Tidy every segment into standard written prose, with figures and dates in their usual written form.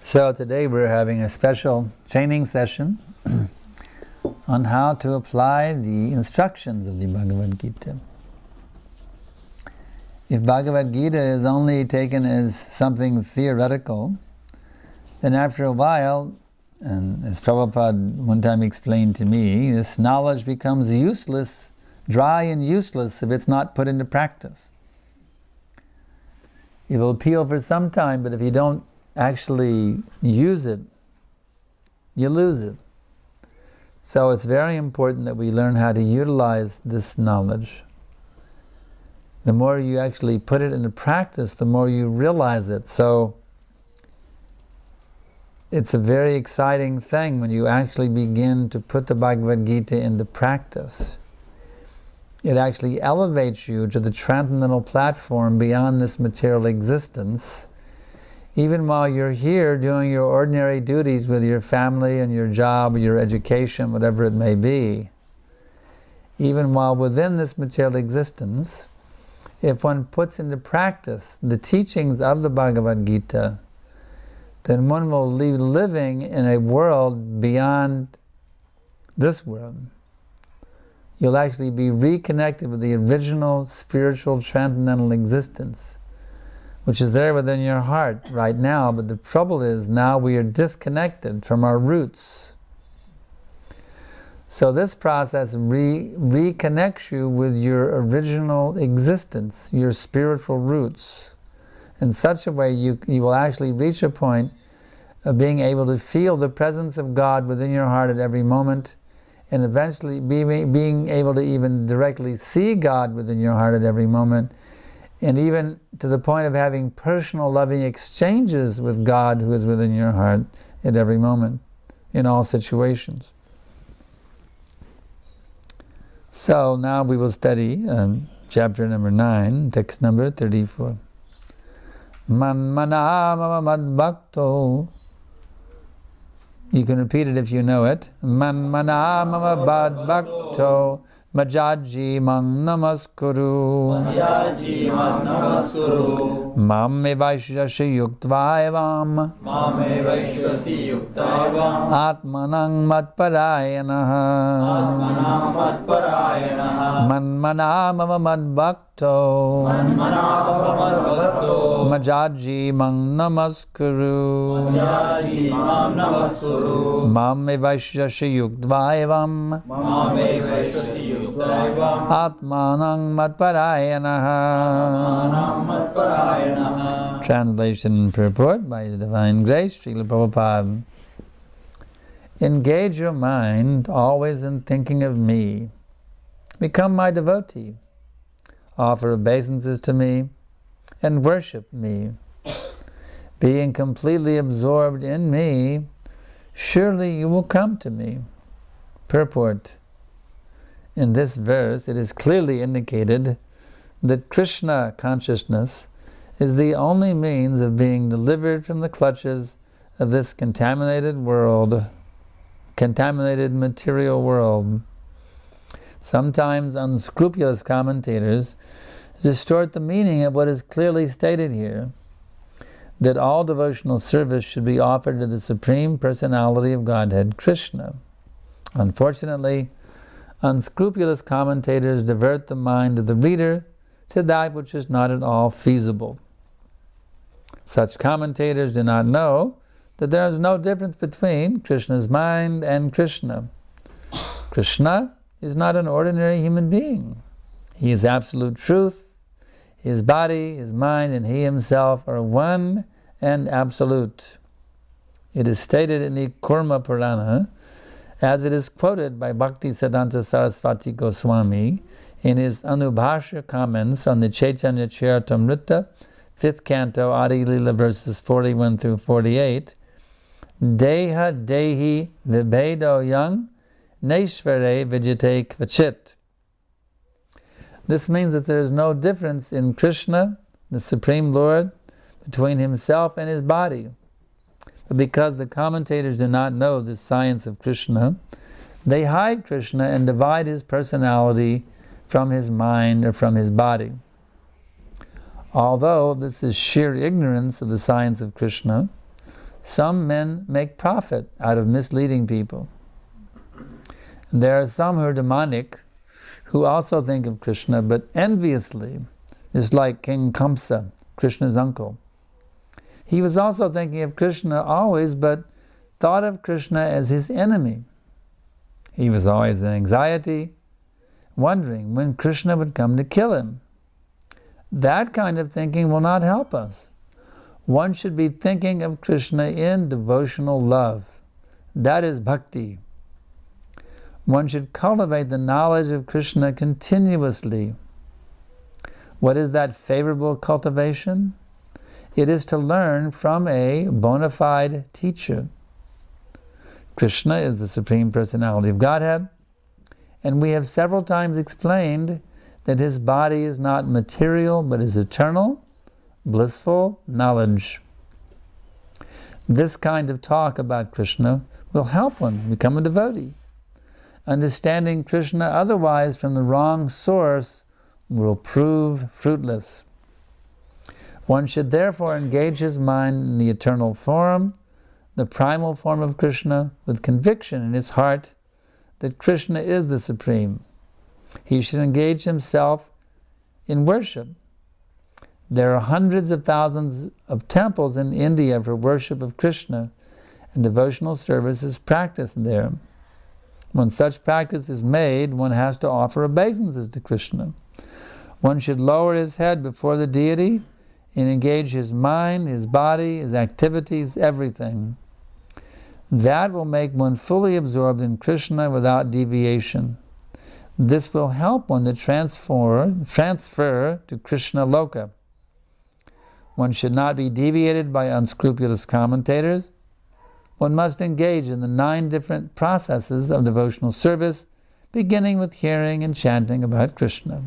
So today we're having a special training session on how to apply the instructions of the Bhagavad Gita. If Bhagavad Gita is only taken as something theoretical, then after a while, and as Prabhupada one time explained to me, this knowledge becomes useless, dry and useless if it's not put into practice. It will appeal for some time, but if you don't actually use it, you lose it. So it's very important that we learn how to utilize this knowledge. The more you actually put it into practice, the more you realize it. So it's a very exciting thing when you actually begin to put the Bhagavad Gita into practice. It actually elevates you to the transcendental platform beyond this material existence, even while you're here doing your ordinary duties with your family and your job, your education, whatever it may be. Even while within this material existence, if one puts into practice the teachings of the Bhagavad Gita, then one will be living in a world beyond this world. You'll actually be reconnected with the original spiritual transcendental existence, which is there within your heart right now, but the trouble is now we are disconnected from our roots. So this process reconnects you with your original existence, your spiritual roots. In such a way you will actually reach a point of being able to feel the presence of God within your heart at every moment, and eventually being able to even directly see God within your heart at every moment, and even to the point of having personal loving exchanges with God who is within your heart at every moment, in all situations. So now we will study chapter number 9, text number 34. Manmana mama madbhakto. You can repeat it if you know it. Manmana mama madbhakto majaji mang namaskuru. Majaji mang namaskuru. Mame vaishyashi yuktvaevam. Mame vaishyashi yuktvaevam. Atmanang matparayanaha. Atmanang matparayanaha. Manmana mama madbhakto. Manmana mama madbhakto. Majaji mang namaskuru. Majaji mang namaskuru. Mame vaishyashi yuktvaevam. Mame vaishyashi yuktvaevam. Atmanang matparayanaha. Atmanang matparayanaha. Translation and purport by the Divine Grace, Srila Prabhupada. Engage your mind always in thinking of me. Become my devotee. Offer obeisances to me and worship me. Being completely absorbed in me, surely you will come to me. Purport. In this verse, it is clearly indicated that Krishna consciousness is the only means of being delivered from the clutches of this contaminated world, contaminated material world. Sometimes unscrupulous commentators distort the meaning of what is clearly stated here, that all devotional service should be offered to the Supreme Personality of Godhead, Krishna. Unfortunately, unscrupulous commentators divert the mind of the reader to that which is not at all feasible. Such commentators do not know that there is no difference between Krishna's mind and Krishna. Krishna is not an ordinary human being. He is absolute truth. His body, his mind, and he himself are one and absolute. It is stated in the Kurma Purana, as it is quoted by Bhakti Siddhanta Saraswati Goswami in his Anubhashya comments on the Chaitanya Charitamrita, 5th canto, Adi Lila, verses 41 through 48, Deha Dehi Vibhedo Yang Neshvare Vijite Kvachit. This means that there is no difference in Krishna, the Supreme Lord, between himself and his body. But because the commentators do not know the science of Krishna, they hide Krishna and divide his personality from his mind or from his body. Although this is sheer ignorance of the science of Krishna, Some men make profit out of misleading people. There are some who are demonic, who also think of Krishna, but enviously, just like King Kamsa, Krishna's uncle. He was also thinking of Krishna always, but thought of Krishna as his enemy. He was always in anxiety, wondering when Krishna would come to kill him. That kind of thinking will not help us. One should be thinking of Krishna in devotional love. That is bhakti. One should cultivate the knowledge of Krishna continuously. What is that favorable cultivation? It is to learn from a bona fide teacher. Krishna is the Supreme Personality of Godhead, and we have several times explained that his body is not material, but is eternal, blissful knowledge. This kind of talk about Krishna will help one become a devotee. Understanding Krishna otherwise from the wrong source will prove fruitless. One should therefore engage his mind in the eternal form, the primal form of Krishna, with conviction in his heart that Krishna is the Supreme. He should engage himself in worship. There are hundreds of thousands of temples in India for worship of Krishna, and devotional service is practiced there. When such practice is made, one has to offer obeisances to Krishna. One should lower his head before the deity and engage his mind, his body, his activities, everything. That will make one fully absorbed in Krishna without deviation. This will help one to transfer to Krishna Loka. One should not be deviated by unscrupulous commentators. One must engage in the 9 different processes of devotional service, beginning with hearing and chanting about Krishna.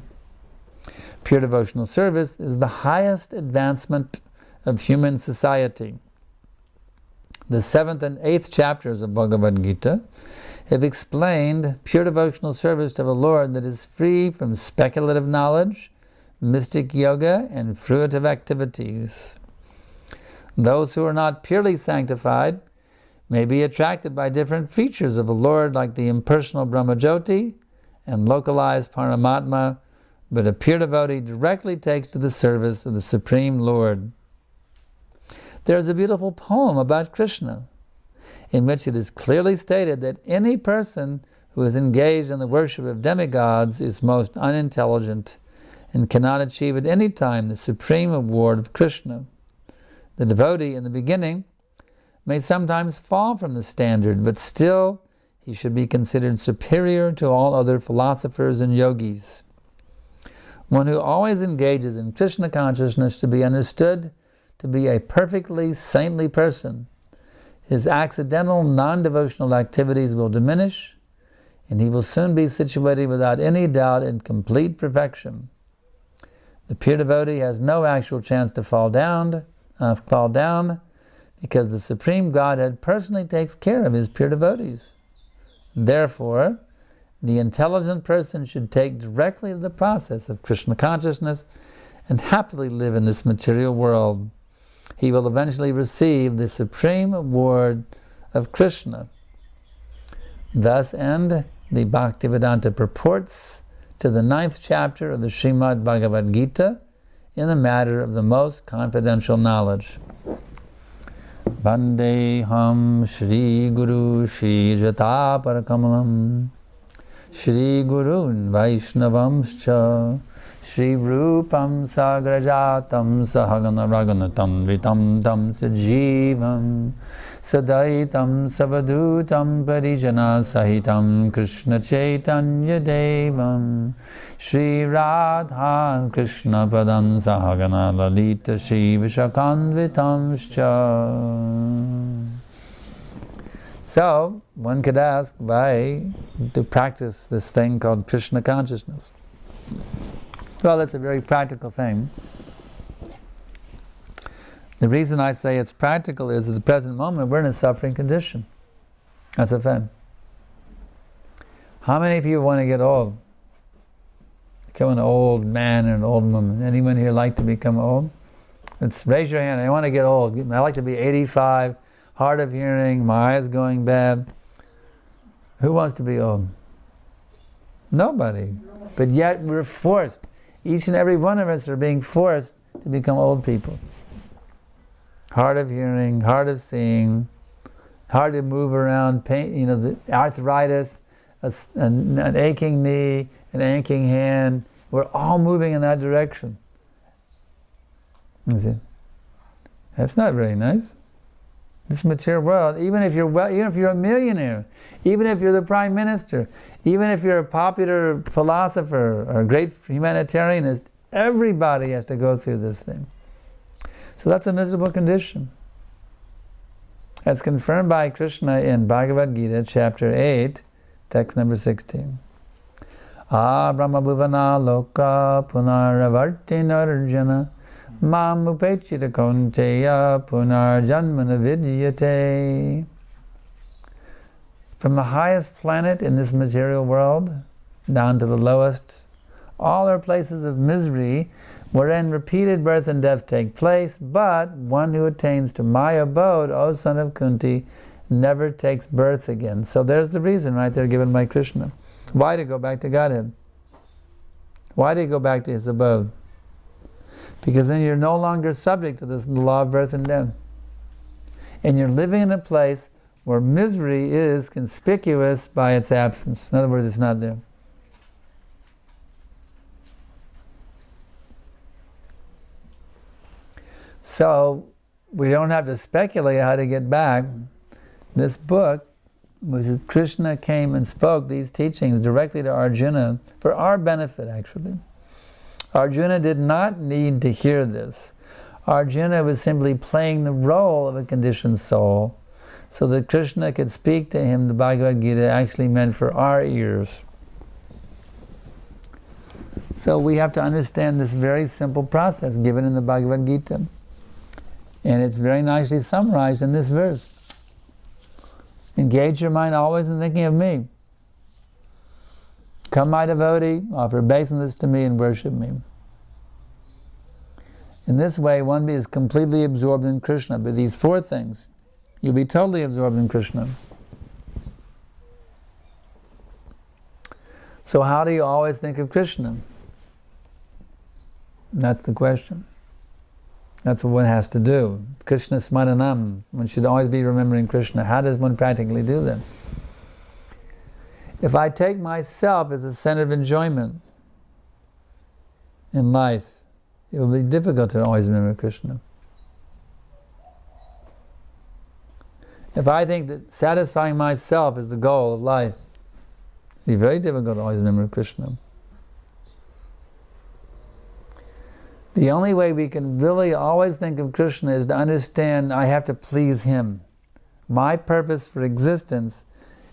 Pure devotional service is the highest advancement of human society. The 7th and 8th chapters of Bhagavad Gita have explained pure devotional service to the Lord that is free from speculative knowledge, mystic yoga, and fruitive activities. Those who are not purely sanctified may be attracted by different features of the Lord, like the impersonal Brahmajyoti and localized Paramatma, but a pure devotee directly takes to the service of the Supreme Lord. There is a beautiful poem about Krishna, in which it is clearly stated that any person who is engaged in the worship of demigods is most unintelligent and cannot achieve at any time the supreme award of Krishna. The devotee in the beginning may sometimes fall from the standard, but still he should be considered superior to all other philosophers and yogis. One who always engages in Krishna consciousness to be understood to be a perfectly saintly person. His accidental, non-devotional activities will diminish, and he will soon be situated without any doubt in complete perfection. The pure devotee has no actual chance to fall down, because the Supreme Godhead personally takes care of his pure devotees. Therefore, the intelligent person should take directly to the process of Krishna consciousness and happily live in this material world. He will eventually receive the supreme award of Krishna. Thus end the Bhaktivedanta purports to the 9th chapter of the Srimad Bhagavad Gita in the matter of the most confidential knowledge. Vandeham Shri Guru Shri Jataparakamalam Shri Gurun Vaishnavamscha Shri Rupam Sagrajatam Sahagana Raghunatam Vitam Tam Sajivam Sadaitam Savadutam Parijana Sahitam Krishna Chaitanya Devam Shri Radha Krishna Padam Sahagana Lalita Shri Vishakanvitamscha. So, one could ask, why to practice this thing called Krishna consciousness? Well, it's a very practical thing. The reason I say it's practical is at the present moment we're in a suffering condition. That's a fact. How many of you want to get old? Become an old man or an old woman? Anyone here like to become old? Raise your hand. I want to get old. I like to be 85, hard of hearing, my eyes going bad. Who wants to be old? Nobody. But yet we're forced. Each and every one of us are being forced to become old people. Hard of hearing, hard of seeing, hard to move around, pain, the arthritis, an aching knee, an aching hand. We're all moving in that direction. You see? That's not very nice. This material world, even if you're a millionaire, even if you're the prime minister, even if you're a popular philosopher or a great humanitarianist, everybody has to go through this thing. So that's a miserable condition. As confirmed by Krishna in Bhagavad Gita, chapter 8, text number 16. Brahma bhuvana loka punaravarti narjana mam upechita kaunteya punar janmana vidyate. From the highest planet in this material world down to the lowest, all are places of misery wherein repeated birth and death take place, but one who attains to my abode, O son of Kunti, never takes birth again. So there's the reason right there given by Krishna. Why to go back to Godhead? Why do you go back to his abode? Because then you're no longer subject to this law of birth and death. And you're living in a place where misery is conspicuous by its absence. In other words, it's not there. So we don't have to speculate how to get back. This book, which is Krishna came and spoke these teachings directly to Arjuna for our benefit, actually. Arjuna did not need to hear this. Arjuna was simply playing the role of a conditioned soul so that Krishna could speak to him. The Bhagavad Gita actually meant for our ears. So we have to understand this very simple process given in the Bhagavad Gita. And it's very nicely summarized in this verse. Engage your mind always in thinking of me. Come, my devotee, offer obeisances to me and worship me. In this way, one is completely absorbed in Krishna. But these four things, you'll be totally absorbed in Krishna. So how do you always think of Krishna? That's the question. That's what one has to do. Krishna smaranam. One should always be remembering Krishna. How does one practically do that? If I take myself as a center of enjoyment in life, it will be difficult to always remember Krishna. If I think that satisfying myself is the goal of life, it will be very difficult to always remember Krishna. The only way we can really always think of Krishna is to understand I have to please him. My purpose for existence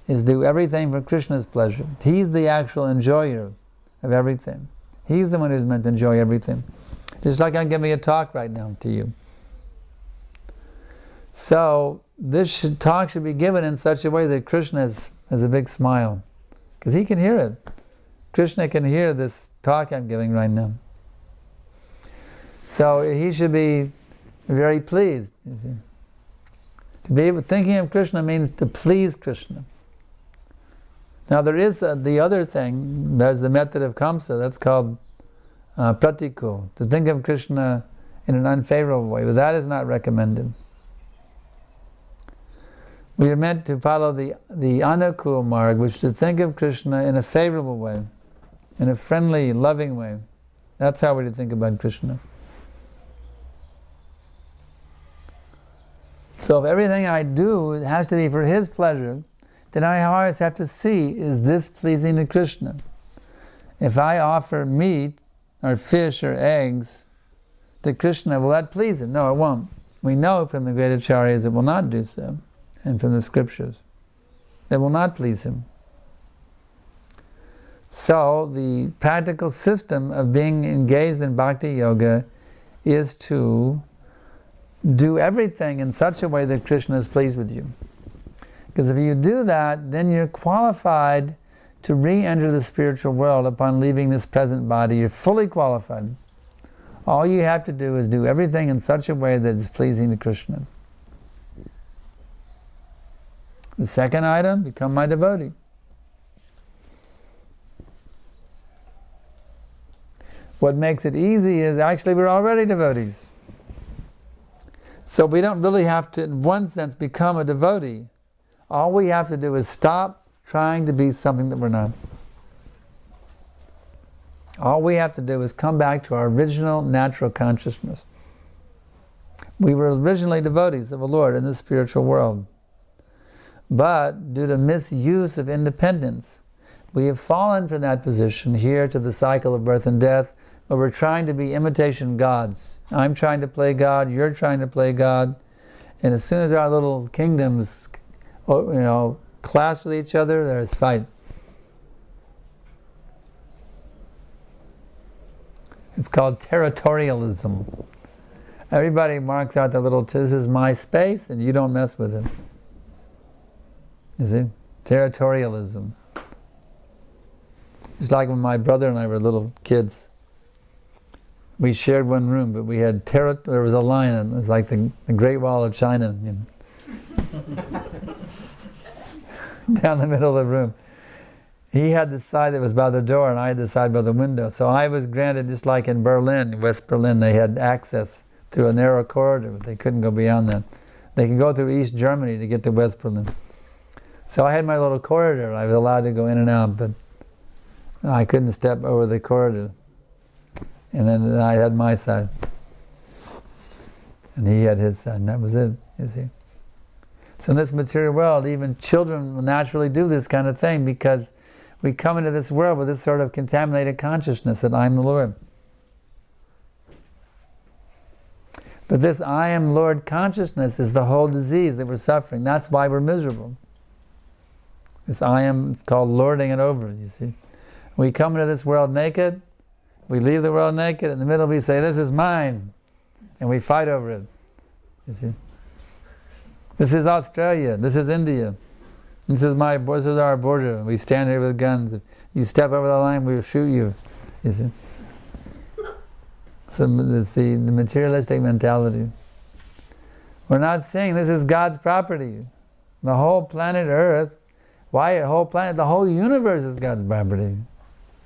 is to do everything for Krishna's pleasure. He's the actual enjoyer of everything. He's the one who's meant to enjoy everything. Just like I'm giving a talk right now to you. So this talk should be given in such a way that Krishna has a big smile. Because he can hear it. Krishna can hear this talk I'm giving right now. So he should be very pleased, you see. To be able, thinking of Krishna means to please Krishna. Now there is the other thing, there's the method of Kamsa, that's called pratikul, to think of Krishna in an unfavorable way, but that is not recommended. We are meant to follow the anukul marg, which is to think of Krishna in a favorable way, in a friendly, loving way. That's how we're to think about Krishna. So if everything I do has to be for his pleasure, then I always have to see, is this pleasing to Krishna? If I offer meat or fish or eggs to Krishna, will that please him? No, it won't. We know from the great acharyas it will not do so, and from the scriptures. It will not please him. So the practical system of being engaged in bhakti yoga is to do everything in such a way that Krishna is pleased with you. Because if you do that, then you're qualified to re-enter the spiritual world upon leaving this present body. You're fully qualified. All you have to do is do everything in such a way that is pleasing to Krishna. The second item, become my devotee. What makes it easy is actually we're already devotees. So we don't really have to, in one sense, become a devotee. All we have to do is stop trying to be something that we're not. All we have to do is come back to our original natural consciousness. We were originally devotees of the Lord in the spiritual world. But due to misuse of independence, we have fallen from that position here to the cycle of birth and death, where we're trying to be imitation gods. I'm trying to play God, you're trying to play God, and as soon as our little kingdoms, clash with each other, there's fight. It's called territorialism. Everybody marks out their little, this is my space, and you don't mess with it. You see? Territorialism. It's like when my brother and I were little kids. We shared one room, but we had there was a line, and it was like the Great Wall of China, down the middle of the room. He had the side that was by the door, and I had the side by the window. So I was granted, just like in Berlin, West Berlin, they had access through a narrow corridor, but they couldn't go beyond that. They could go through East Germany to get to West Berlin. So I had my little corridor, and I was allowed to go in and out, but I couldn't step over the corridor. And then I had my side. And he had his side, and that was it, you see. So in this material world, even children will naturally do this kind of thing because we come into this world with this sort of contaminated consciousness that I'm the Lord. But this I am Lord consciousness is the whole disease that we're suffering. That's why we're miserable. This I am is called lording it over, you see. We come into this world naked, we leave the world naked, in the middle we say, this is mine, and we fight over it, you see. This is Australia, this is India, this is our border. We stand here with guns. If you step over the line, we will shoot you, you see. So it's the materialistic mentality. We're not saying this is God's property. The whole planet Earth, why a whole planet? The whole universe is God's property.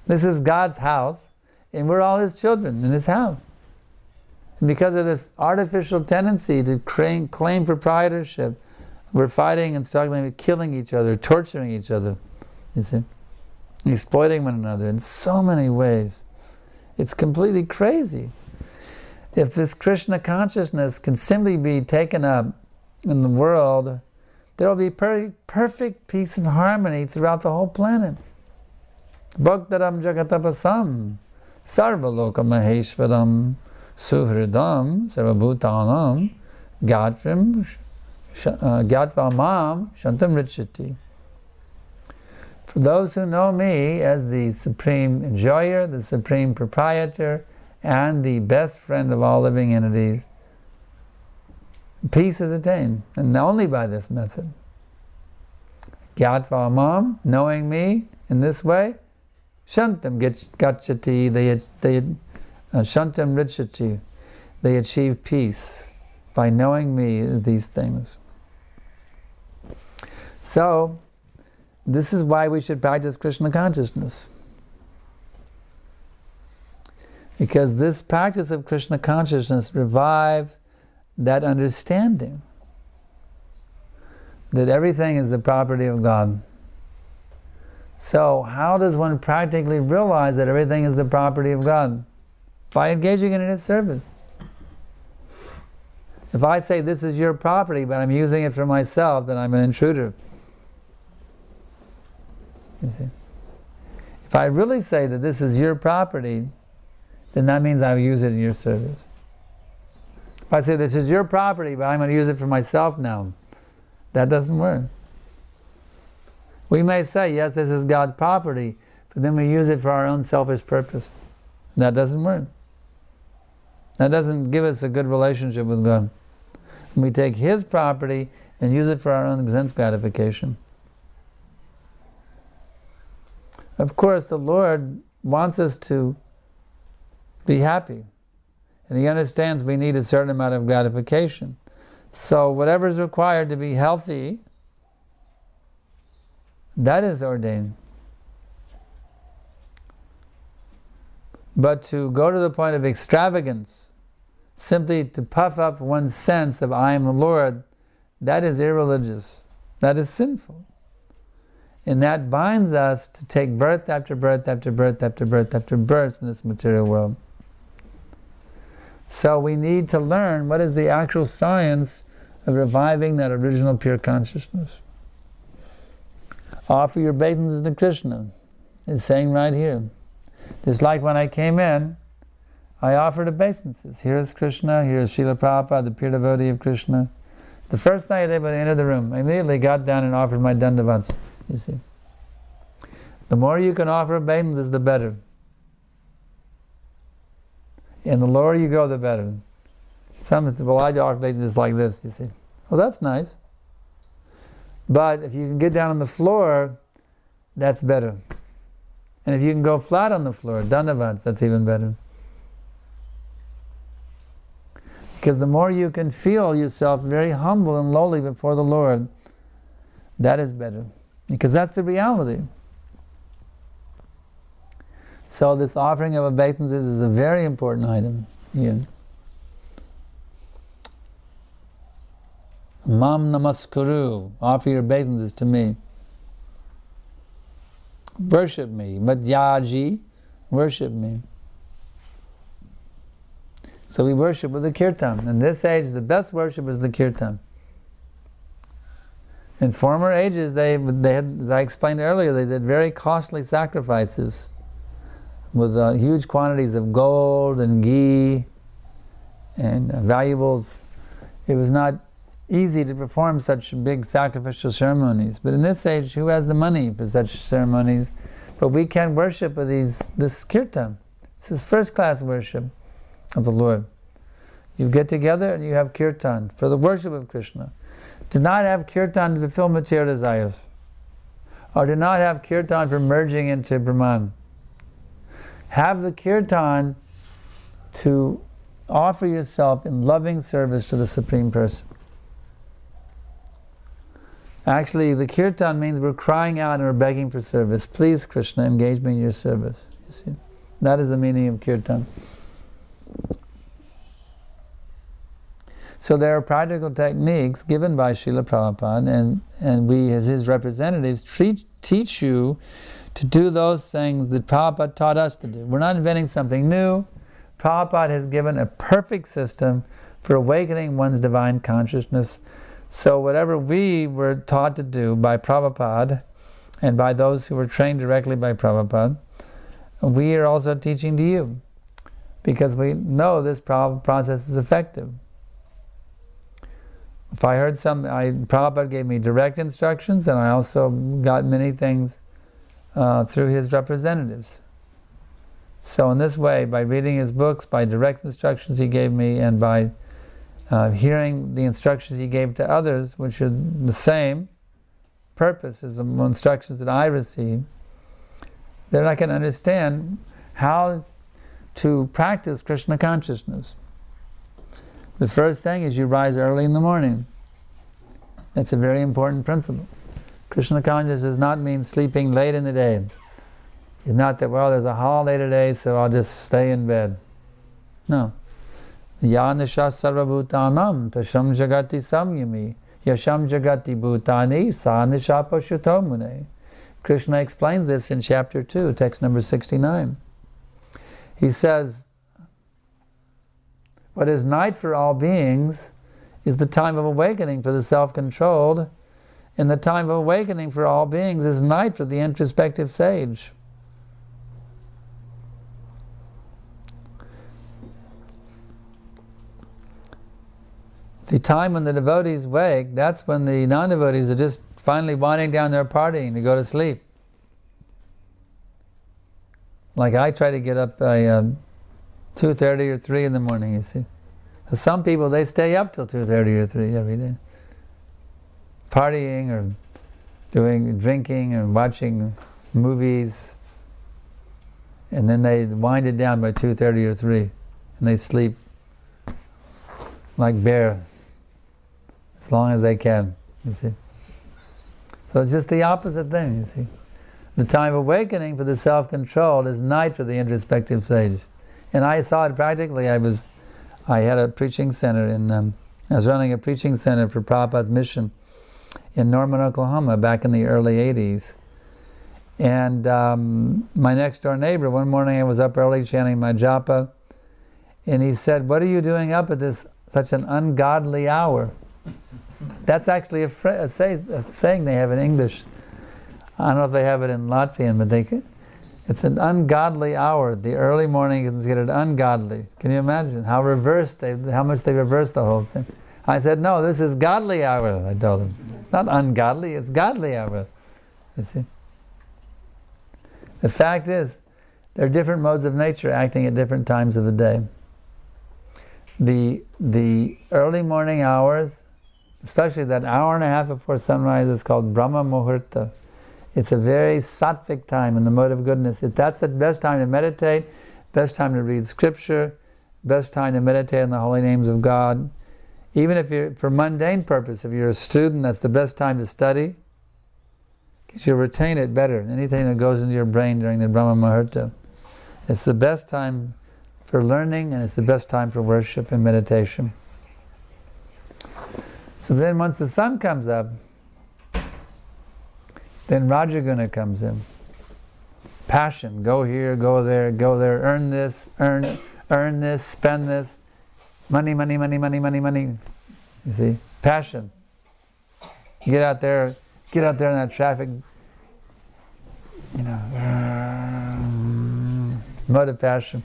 This is God's house, and we're all His children in His house. And because of this artificial tendency to claim proprietorship, we're fighting and struggling with killing each other, torturing each other, you see, exploiting one another in so many ways. It's completely crazy. If this Krishna consciousness can simply be taken up in the world, there will be perfect peace and harmony throughout the whole planet. Bhaktaram jagatapasam sarvaloka maheshwaram suhridam sarvabhutanam gatvam gatvamam shantam richati. For those who know me as the supreme enjoyer, the supreme proprietor, and the best friend of all living entities, peace is attained, and only by this method. Gyatva mam, knowing me in this way, shantam gacchati, shantam richati, they achieve peace by knowing me these things. So, this is why we should practice Krishna consciousness. Because this practice of Krishna consciousness revives that understanding that everything is the property of God. So how does one practically realize that everything is the property of God? By engaging in His service. If I say this is your property but I'm using it for myself, then I'm an intruder. You see? If I really say that this is your property, then that means I will use it in your service. If I say this is your property, but I'm going to use it for myself now, that doesn't work. We may say, yes, this is God's property, but then we use it for our own selfish purpose. That doesn't work. That doesn't give us a good relationship with God. We take His property and use it for our own sense gratification. Of course, the Lord wants us to be happy. And He understands we need a certain amount of gratification. So whatever is required to be healthy That is ordained. But to go to the point of extravagance, simply to puff up one's sense of I am the Lord, that is irreligious. That is sinful. And that binds us to take birth after birth after birth after birth after birth in this material world. So we need to learn what is the actual science of reviving that original pure consciousness. Offer your obeisances to Krishna. It's saying right here. Just like when I came in, I offered obeisances. Here is Krishna, here is Srila Prabhupada, the pure devotee of Krishna. The first night I did when I entered the room, I immediately got down and offered my dandavats. You see. The more you can offer obeisances, the better. And the lower you go, the better. Some say, well, I offer obeisances like this, you see. Well, that's nice. But if you can get down on the floor, that's better. And if you can go flat on the floor, dandavats, that's even better. Because the more you can feel yourself very humble and lowly before the Lord, that is better. Because that's the reality. So this offering of obeisances is a very important item here. Mam namaskuru, offer your obeisances to me. Worship me. Madhyaji, worship me. So we worship with the kirtan. In this age, the best worship is the kirtan. In former ages, they had, as I explained earlier, they did very costly sacrifices with huge quantities of gold and ghee and valuables. It was not easy to perform such big sacrificial ceremonies. But in this age, who has the money for such ceremonies? But we can worship with this kirtan. This is first-class worship of the Lord. You get together and you have kirtan for the worship of Krishna. Do not have kirtan to fulfill material desires. Or do not have kirtan for merging into Brahman. Have the kirtan to offer yourself in loving service to the Supreme Person. Actually, the kirtan means we're crying out and we're begging for service. Please, Krishna, engage me in your service. You see? That is the meaning of kirtan. So there are practical techniques given by Srila Prabhupada, and we as his representatives teach you to do those things that Prabhupada taught us to do. We're not inventing something new. Prabhupada has given a perfect system for awakening one's divine consciousness. So whatever we were taught to do by Prabhupada and by those who were trained directly by Prabhupada, we are also teaching to you, because we know this process is effective. If I heard Prabhupada gave me direct instructions, and I also got many things through his representatives. So in this way, by reading his books, by direct instructions he gave me, and by hearing the instructions he gave to others, which are the same purpose as the instructions that I received, then I can understand how to practice Krishna consciousness. The first thing is you rise early in the morning. That's a very important principle. Krishna consciousness does not mean sleeping late in the day. It's not that, well, there's a holiday today, so I'll just stay in bed. No. Ya nisha sarvabhutanam tasham jagati samyami yasham jagati bhutani sa nisha pashuto mune. Krishna explains this in chapter 2, text number 69. He says, what is night for all beings is the time of awakening for the self-controlled, and the time of awakening for all beings is night for the introspective sage. The time when the devotees wake, that's when the non-devotees are just finally winding down their partying to go to sleep. Like I try to get up by 2:30 or 3 in the morning, you see. Some people, they stay up till 2:30 or 3 every day, partying or drinking or watching movies, and then they wind it down by 2:30 or 3, and they sleep like bear as long as they can, you see. So it's just the opposite thing, you see. The time of awakening for the self-control is night for the introspective sage. And I saw it practically. I had a preaching center I was running a preaching center for Prabhupada's mission in Norman, Oklahoma back in the early 80s. And my next door neighbor, one morning I was up early chanting my japa, and he said, "What are you doing up at such an ungodly hour?" That's actually a saying they have in English. I don't know if they have it in Latvian, but it's an ungodly hour. The early morning is considered ungodly. Can you imagine how much they reversed the whole thing? I said, "No, this is godly hour," I told him. Not ungodly, it's godly hour. You see? The fact is, there are different modes of nature acting at different times of the day. The early morning hours, especially that hour and a half before sunrise, is called Brahma Muhurta. It's a very sattvic time in the mode of goodness. That's the best time to meditate, best time to read scripture, best time to meditate on the holy names of God. Even if you're, for mundane purpose, if you're a student, that's the best time to study, because you'll retain it better than anything that goes into your brain during the Brahma Muhurta. It's the best time for learning, and it's the best time for worship and meditation. So then once the sun comes up, then Rajaguna comes in. Passion, go here, go there, earn this, earn this, spend this. Money, money, money, money, money, money. You see? Passion. Get out there in that traffic, mode of passion.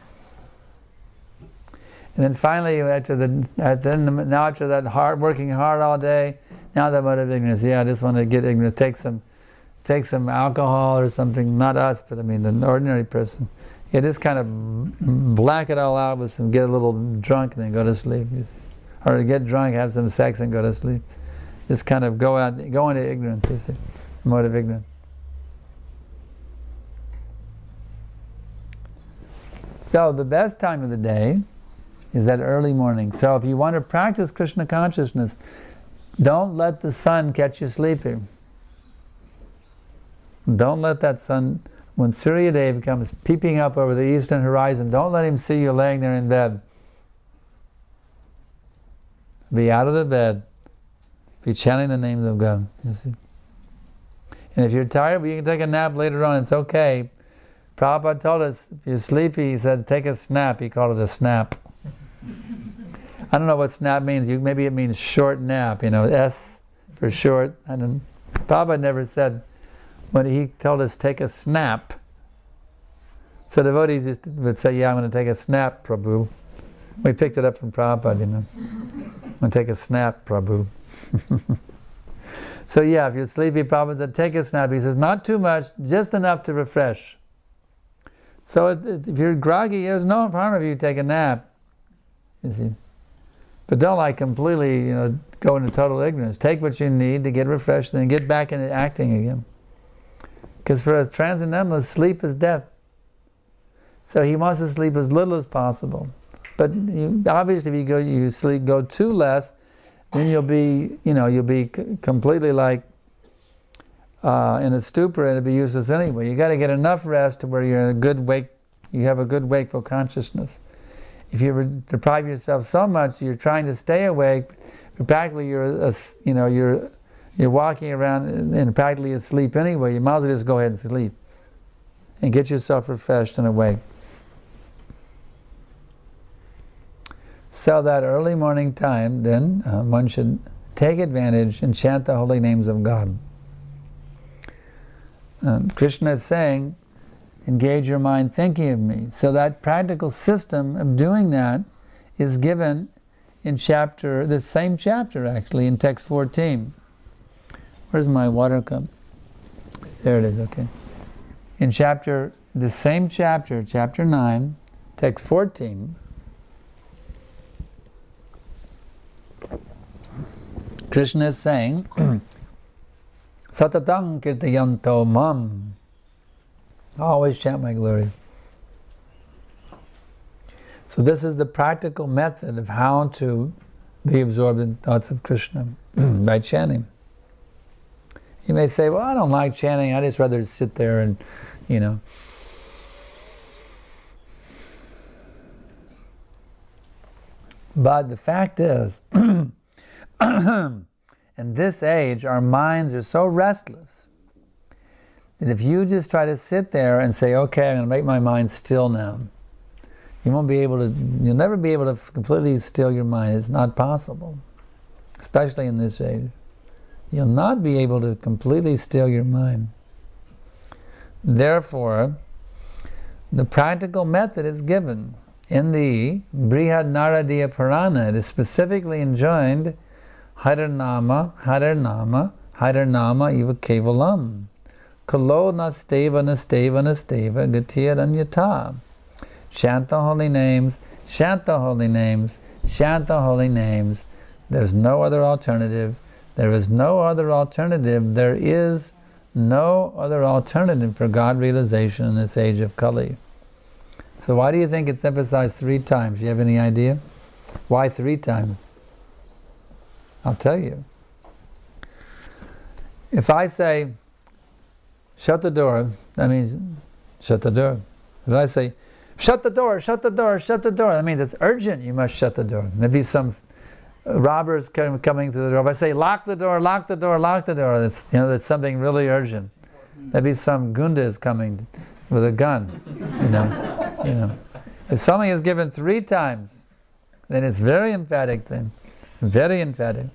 And then finally, after that working hard all day, now the mode of ignorance. Yeah, I just want to get ignorant. Take some alcohol or something. Not us, but I mean the ordinary person. You just kind of black it all out with get a little drunk and then go to sleep. You see? Or to get drunk, have some sex and go to sleep. Just kind of go into ignorance. You see? Mode of ignorance. So the best time of the day is that early morning. So if you want to practice Krishna consciousness, don't let the sun catch you sleeping. Don't let that sun, when Surya Dev comes peeping up over the eastern horizon, don't let him see you laying there in bed. Be out of the bed. Be chanting the names of God. You see? And if you're tired, you can take a nap later on. It's okay. Prabhupada told us, if you're sleepy, he said, take a snap. He called it a snap. I don't know what snap means. Maybe it means short nap. S for short. Prabhupada never said, when he told us take a snap. So devotees just would say, yeah, I'm going to take a snap, Prabhu. We picked it up from Prabhupada, I'm going to take a snap, Prabhu. So yeah, if you're sleepy, Prabhupada said, take a snap. He says, not too much, just enough to refresh. So if you're groggy, there's no harm if you take a nap, you see. But don't completely, go into total ignorance. Take what you need to get refreshed and then get back into acting again. Because for a transcendentalist, sleep is death. So he wants to sleep as little as possible. But obviously, if you go too less, then you'll be completely in a stupor, and it'll be useless anyway. You got to get enough rest to where you're you have a good wakeful consciousness. If you deprive yourself so much, you're trying to stay awake, but practically you're walking around and practically asleep anyway. You might as well just go ahead and sleep and get yourself refreshed and awake. So that early morning time, then, one should take advantage and chant the holy names of God. Krishna is saying, engage your mind thinking of me. So that practical system of doing that is given in the same chapter actually, in text 14. Where's my water cup? There it is, okay. In the same chapter, chapter 9, text 14, Krishna is saying, Satatang kirtayanto mam. Always chant my glory. So this is the practical method of how to be absorbed in thoughts of Krishna, by chanting. You may say, well, I don't like chanting, I just rather sit there and, you know. But the fact is, in this age, our minds are so restless that if you just try to sit there and say, okay, I'm going to make my mind still now, you'll never be able to completely still your mind. It's not possible, especially in this age. You'll not be able to completely still your mind. Therefore, the practical method is given. In the Brihad Naradiya Purana, it is specifically enjoined Harinama, Harinama, Harinama Iva Kevalam. Kalo Nasteva Nasteva Nasteva Gatiya Anyata. Chant the holy names, chant the holy names, chant the holy names. There's no other alternative. There is no other alternative. There is no other alternative for God realization in this age of Kali. So why do you think it's emphasized 3 times? Do you have any idea? Why 3 times? I'll tell you. If I say, shut the door, that means shut the door. If I say, shut the door, shut the door, shut the door, that means it's urgent, you must shut the door. Maybe some robbers coming through the door. If I say, lock the door, lock the door, lock the door, that's something really urgent. Maybe some gundas coming with a gun, you know. If something is given 3 times, then it's very emphatic then. Very emphatic.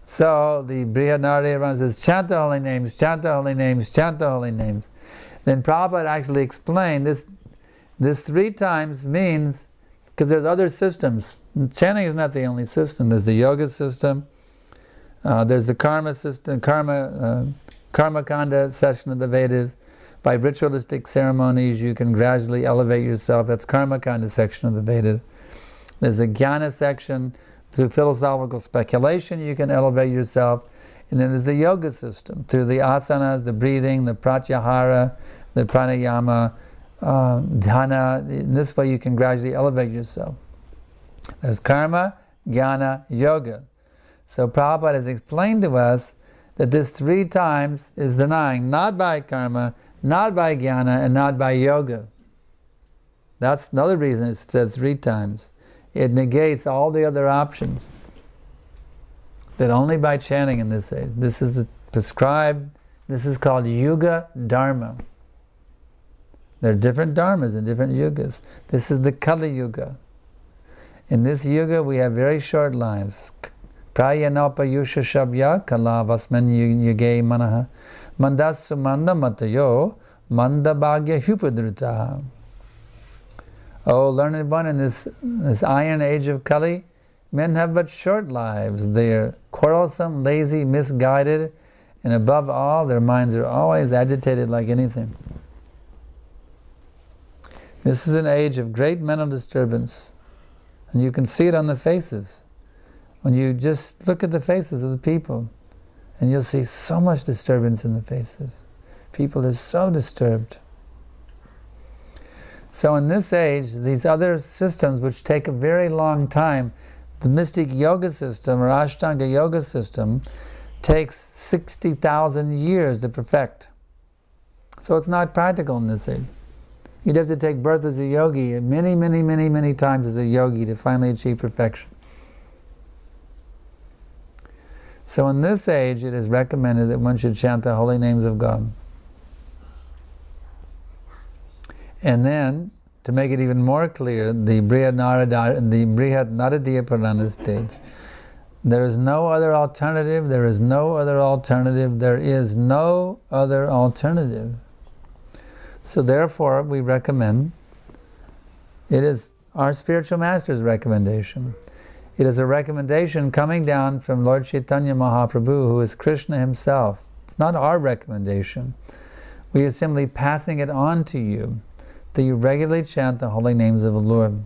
So the Brihad Naradiya Purana says, chant the holy names, chant the holy names, chant the holy names. Then Prabhupada actually explained this 3 times means, because there's other systems. Chanting is not the only system. There's the yoga system, there's the karma system, karma kanda section of the Vedas. By ritualistic ceremonies, you can gradually elevate yourself. That's karma kanda section of the Vedas. There's the jnana section. Through philosophical speculation, you can elevate yourself. And then there's the yoga system. Through the asanas, the breathing, the pratyahara, the pranayama, dhyana. In this way, you can gradually elevate yourself. There's karma, jnana, yoga. So Prabhupada has explained to us that this 3 times is denying not by karma, not by jnana, and not by yoga. That's another reason it's said 3 times. It negates all the other options. That only by chanting in this age. This is prescribed, this is called Yuga Dharma. There are different dharmas in different yugas. This is the Kali Yuga. In this yuga we have very short lives. Prayanapa Yusha Shabya Kala Vasman Yuge Manaha Mandasu Manda Matayo Manda Bhagya Hupadrita. Oh, learned one, in this iron age of Kali, men have but short lives. They are quarrelsome, lazy, misguided, and above all, their minds are always agitated like anything. This is an age of great mental disturbance, and you can see it on the faces. When you just look at the faces of the people, and you'll see so much disturbance in the faces. People are so disturbed. So in this age, these other systems which take a very long time, the mystic yoga system or Ashtanga yoga system takes 60,000 years to perfect. So it's not practical in this age. You'd have to take birth as a yogi many, many, many, many times as a yogi to finally achieve perfection. So in this age, it is recommended that one should chant the holy names of God. And then, to make it even more clear, the Brihad Naradiya Purana states, there is no other alternative, there is no other alternative, there is no other alternative. So therefore, we recommend, it is our spiritual master's recommendation. It is a recommendation coming down from Lord Chaitanya Mahaprabhu, who is Krishna himself. It's not our recommendation. We are simply passing it on to you, that you regularly chant the holy names of the Lord.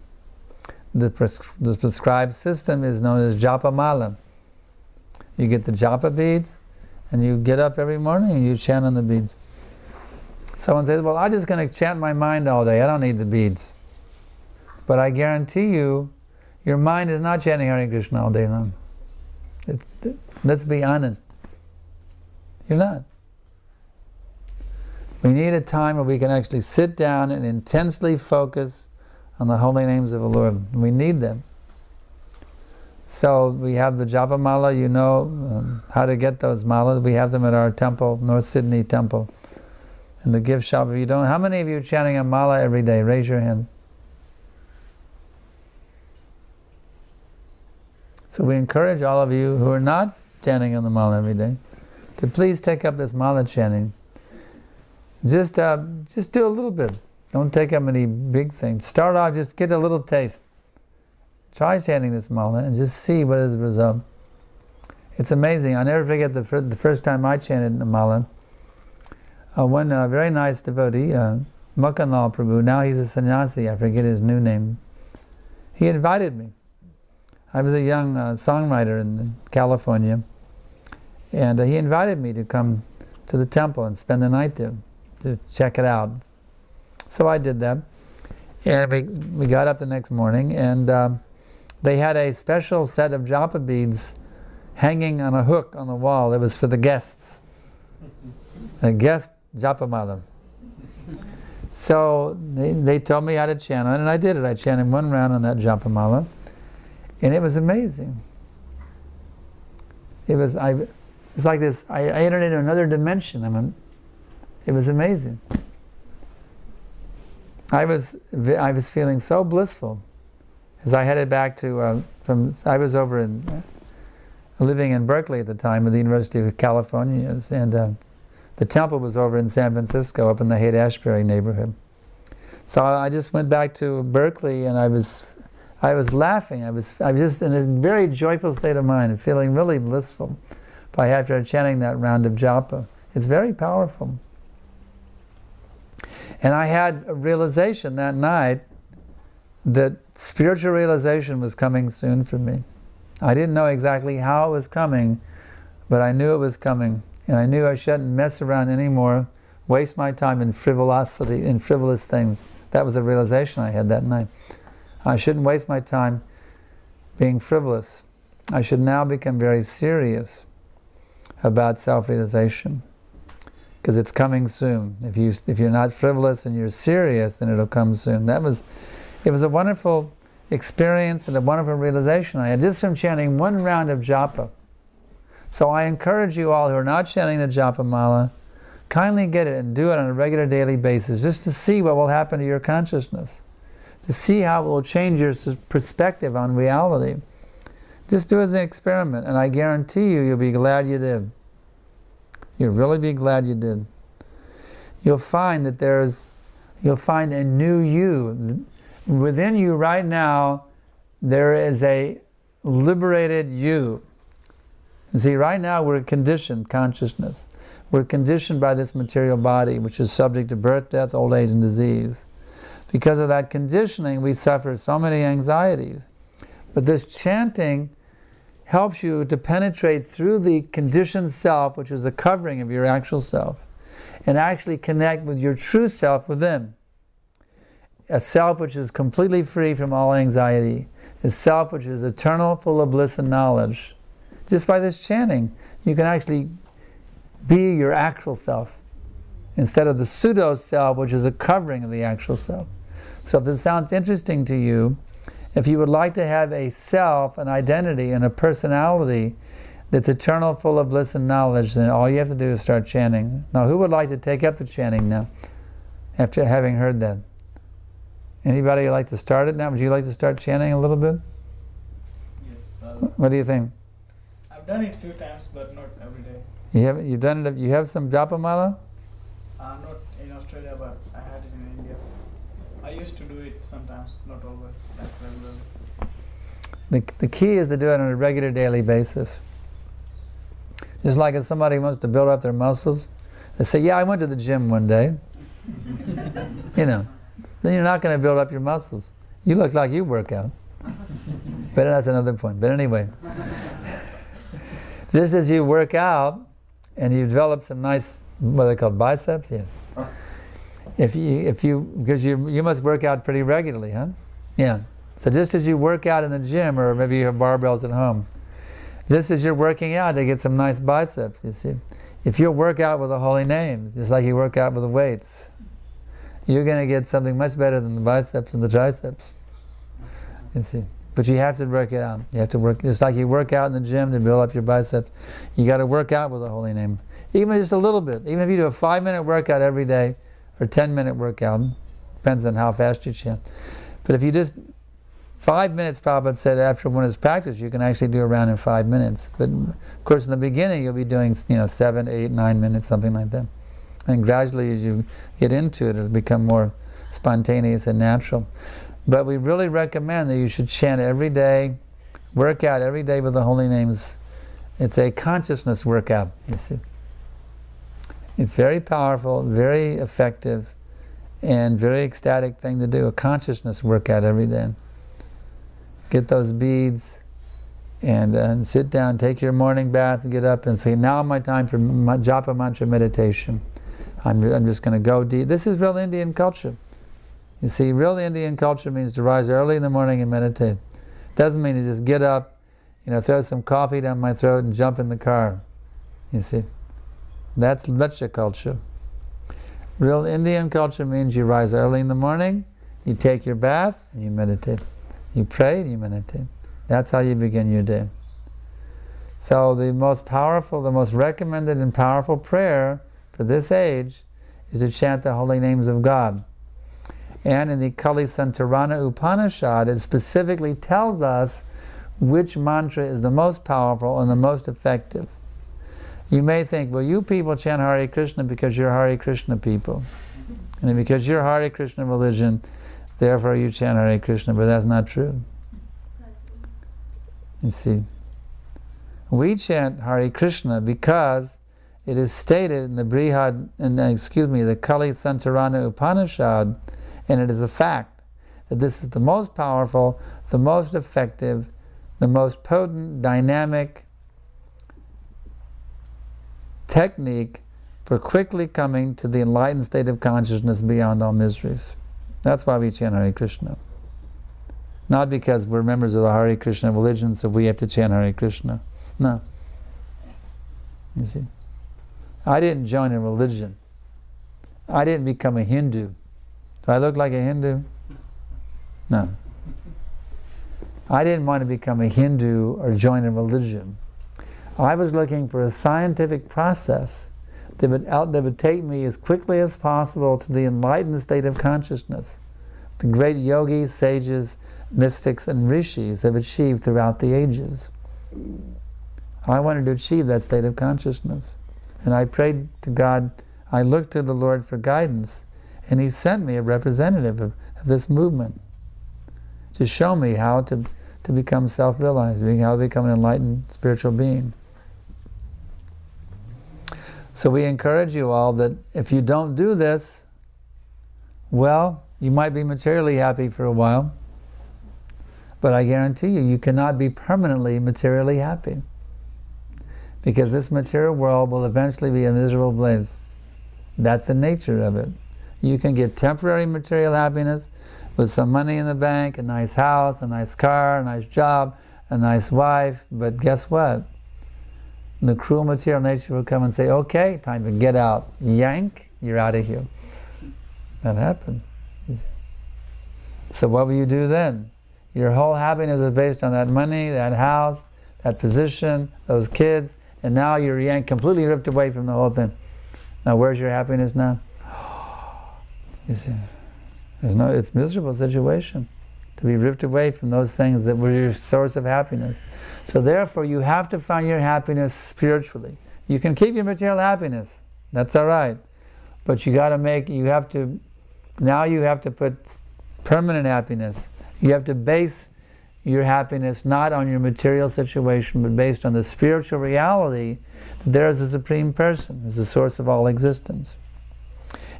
The prescribed system is known as Japa Mala. You get the Japa beads, and you get up every morning and you chant on the beads. Someone says, well, I'm just going to chant my mind all day. I don't need the beads. But I guarantee you, your mind is not chanting Hare Krishna all day long. Let's be honest. You're not. We need a time where we can actually sit down and intensely focus on the holy names of the Lord. We need them. So we have the japa mala, you know how to get those malas. We have them at our temple, North Sidney temple. In the gift shop. If you don't, how many of you are chanting a mala every day? Raise your hand. So we encourage all of you who are not chanting on the mala every day to please take up this mala chanting. Just do a little bit. Don't take up any big things. Start off, just get a little taste. Try chanting this mala and just see what is the result. It's amazing. I'll never forget the first time I chanted the mala. One very nice devotee, Mukhanlal Prabhu, now he's a sannyasi, I forget his new name. He invited me. I was a young songwriter in California, and he invited me to come to the temple and spend the night there, to check it out. So I did that, and we got up the next morning, and they had a special set of japa beads hanging on a hook on the wall. It was for the guests, a guest japa mala. So they told me how to chant on it, and I did it. I chanted one round on that japa mala, and it was amazing. It's like this. I entered into another dimension. It was amazing. I was feeling so blissful as I headed back to I was over living in Berkeley at the time at the University of California, and the temple was over in San Francisco, up in the Haight-Ashbury neighborhood. So I just went back to Berkeley, and I was laughing. I was just in a very joyful state of mind and feeling really blissful after chanting that round of japa. It's very powerful. And I had a realization that night that spiritual realization was coming soon for me. I didn't know exactly how it was coming, but I knew it was coming. And I knew I shouldn't mess around anymore, waste my time in frivolosity, in frivolous things. That was a realization I had that night. I shouldn't waste my time being frivolous. I should now become very serious about self-realization, because it's coming soon. If you're not frivolous and you're serious, then it'll come soon. It was a wonderful experience and a wonderful realization I had just from chanting one round of japa. So I encourage you all who are not chanting the japa mala, kindly get it and do it on a regular daily basis, just to see what will happen to your consciousness, to see how it will change your perspective on reality. Just do it as an experiment, and I guarantee you'll be glad you did. You'll really be glad you did. You'll find that you'll find a new you. Within you right now, there is a liberated you. See, right now we're conditioned consciousness. We're conditioned by this material body, which is subject to birth, death, old age, and disease. Because of that conditioning, we suffer so many anxieties. But this chanting helps you to penetrate through the conditioned self, which is the covering of your actual self, and actually connect with your true self within. A self which is completely free from all anxiety. A self which is eternal, full of bliss and knowledge. Just by this chanting, you can actually be your actual self, instead of the pseudo-self, which is a covering of the actual self. So if this sounds interesting to you, if you would like to have a self, an identity, and a personality that's eternal, full of bliss and knowledge, then all you have to do is start chanting. Now, who would like to take up the chanting now, after having heard that? Anybody like to start it now? Would you like to start chanting a little bit? Yes. What do you think? I've done it a few times, but not every day. You've done it. You have some japa mala? Not in Australia, but I had it in India. I used to do it sometimes, not always, that regularly. The key is to do it on a regular daily basis. Just like if somebody wants to build up their muscles, they say, yeah, I went to the gym one day. You know, then you're not going to build up your muscles. You look like you work out. But that's another point. But anyway, just as you work out and you develop some nice, what are they called, biceps? Yeah. Because you must work out pretty regularly, huh? Yeah. So just as you work out in the gym, or maybe you have barbells at home, Just as you're working out to get some nice biceps, you see. If you work out with the holy names, just like you work out with the weights, you're going to get something much better than the biceps and the triceps. You see. But you have to work it out. You have to work, just like you work out in the gym to build up your biceps, you got to work out with the holy name. Even just a little bit. Even if you do a 5-minute workout every day, or 10-minute workout, depends on how fast you chant. But if you just, 5 minutes, Prabhupada said, after one is practiced, you can actually do a round in 5 minutes. But of course, in the beginning, you'll be doing 7, 8, 9 minutes, something like that. And gradually, as you get into it, it'll become more spontaneous and natural. But we really recommend that you should chant every day, work out every day with the holy names. It's a consciousness workout, you see. It's very powerful, very effective, and very ecstatic thing to do, a consciousness workout every day. Get those beads and sit down, take your morning bath, and get up and say, now my time for japa mantra meditation. I'm just going to go deep. This is real Indian culture. You see, real Indian culture means to rise early in the morning and meditate. Doesn't mean to just get up, throw some coffee down my throat and jump in the car. You see, that's Vacha culture. Real Indian culture means you rise early in the morning, you take your bath, and you meditate. You pray and you meditate. That's how you begin your day. So the most powerful, the most recommended and powerful prayer for this age is to chant the holy names of God. And in the Kali Santarana Upanishad, it specifically tells us which mantra is the most powerful and the most effective. You may think, well, you people chant Hare Krishna because you're Hare Krishna people. And because you're Hare Krishna religion, therefore you chant Hare Krishna, but that's not true. You see, we chant Hare Krishna because it is stated in the the Kali Santarana Upanishad, and it is a fact that this is the most powerful, the most effective, the most potent, dynamic technique for quickly coming to the enlightened state of consciousness beyond all miseries. That's why we chant Hare Krishna. Not because we're members of the Hare Krishna religion, so we have to chant Hare Krishna. No. You see, I didn't join a religion. I didn't become a Hindu. Do I look like a Hindu? No. I didn't want to become a Hindu or join a religion. I was looking for a scientific process that would take me as quickly as possible to the enlightened state of consciousness. The great yogis, sages, mystics, and rishis have achieved throughout the ages. I wanted to achieve that state of consciousness. And I prayed to God, I looked to the Lord for guidance, and He sent me a representative of this movement to show me how to become self-realized, how to become an enlightened spiritual being. So we encourage you all that if you don't do this, well, you might be materially happy for a while, but I guarantee you, you cannot be permanently materially happy, because this material world will eventually be a miserable place. That's the nature of it. You can get temporary material happiness with some money in the bank, a nice house, a nice car, a nice job, a nice wife, but guess what? The cruel material nature will come and say, okay, time to get out. Yank, you're out of here. That happened. So what will you do then? Your whole happiness is based on that money, that house, that position, those kids, and now you're yanked, completely ripped away from the whole thing. Now where's your happiness now? You see, it's a miserable situation to be ripped away from those things that were your source of happiness. So therefore you have to find your happiness spiritually. You can keep your material happiness, that's all right, but you have to put permanent happiness. You have to base your happiness not on your material situation, but based on the spiritual reality that there is a Supreme Person, is the source of all existence.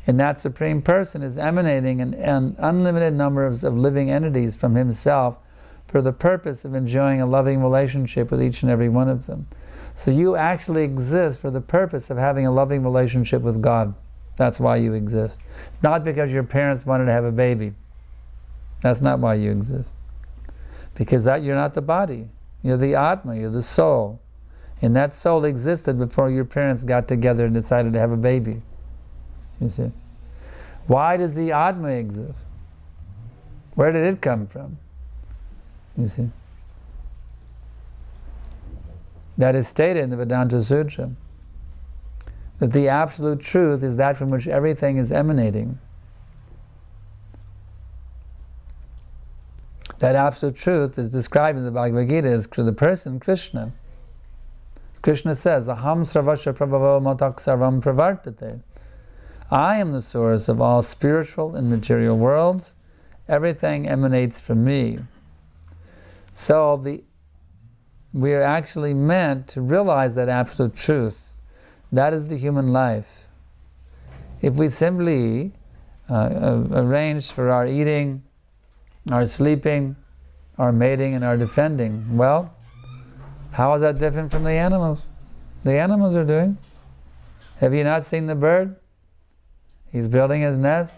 And that Supreme Person is emanating an unlimited number of living entities from Himself for the purpose of enjoying a loving relationship with each and every one of them. So you actually exist for the purpose of having a loving relationship with God. That's why you exist. It's not because your parents wanted to have a baby. That's not why you exist. Because you're not the body. You're the Atma, you're the soul. And that soul existed before your parents got together and decided to have a baby. You see? Why does the Atma exist? Where did it come from? You see? That is stated in the Vedanta Sutra, that the absolute truth is that from which everything is emanating. That absolute truth is described in the Bhagavad Gita as the person Krishna. Krishna says, Aham sarvasya prabhavo matak sarvam pravartate. I am the source of all spiritual and material worlds. Everything emanates from me. So we are actually meant to realize that absolute truth. That is the human life. If we simply arrange for our eating, our sleeping, our mating, and our defending, well, how is that different from the animals? The animals are doing. Have you not seen the bird? He's building his nest.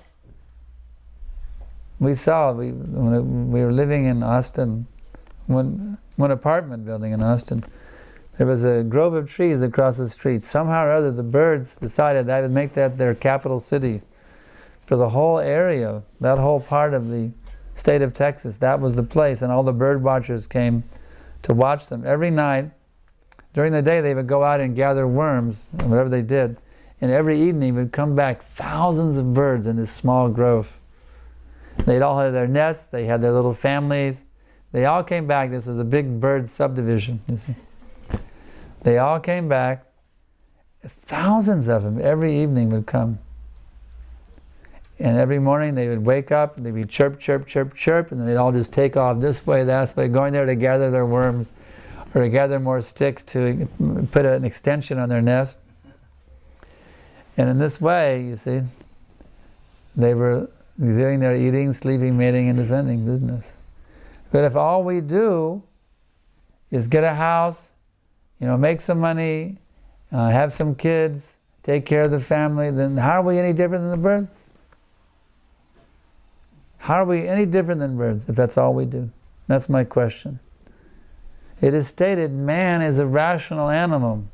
We saw, when we were living in Austin, one apartment building in Austin, there was a grove of trees across the street. Somehow or other the birds decided that would make that their capital city. For the whole area, that whole part of the state of Texas, that was the place, and all the bird watchers came to watch them. Every night, during the day they would go out and gather worms, whatever they did, and every evening would come back thousands of birds in this small grove. They'd all have their nests, they had their little families. They all came back. This was a big bird subdivision, you see. They all came back. Thousands of them every evening would come. And every morning they would wake up, and they'd be chirp, chirp, chirp, chirp, and they'd all just take off this way, that way, going there to gather their worms, or to gather more sticks to put an extension on their nest. And in this way, you see, they were doing their eating, sleeping, mating, and defending business. But if all we do is get a house, make some money, have some kids, take care of the family, then how are we any different than the bird? How are we any different than birds if that's all we do? That's my question. It is stated man is a rational animal.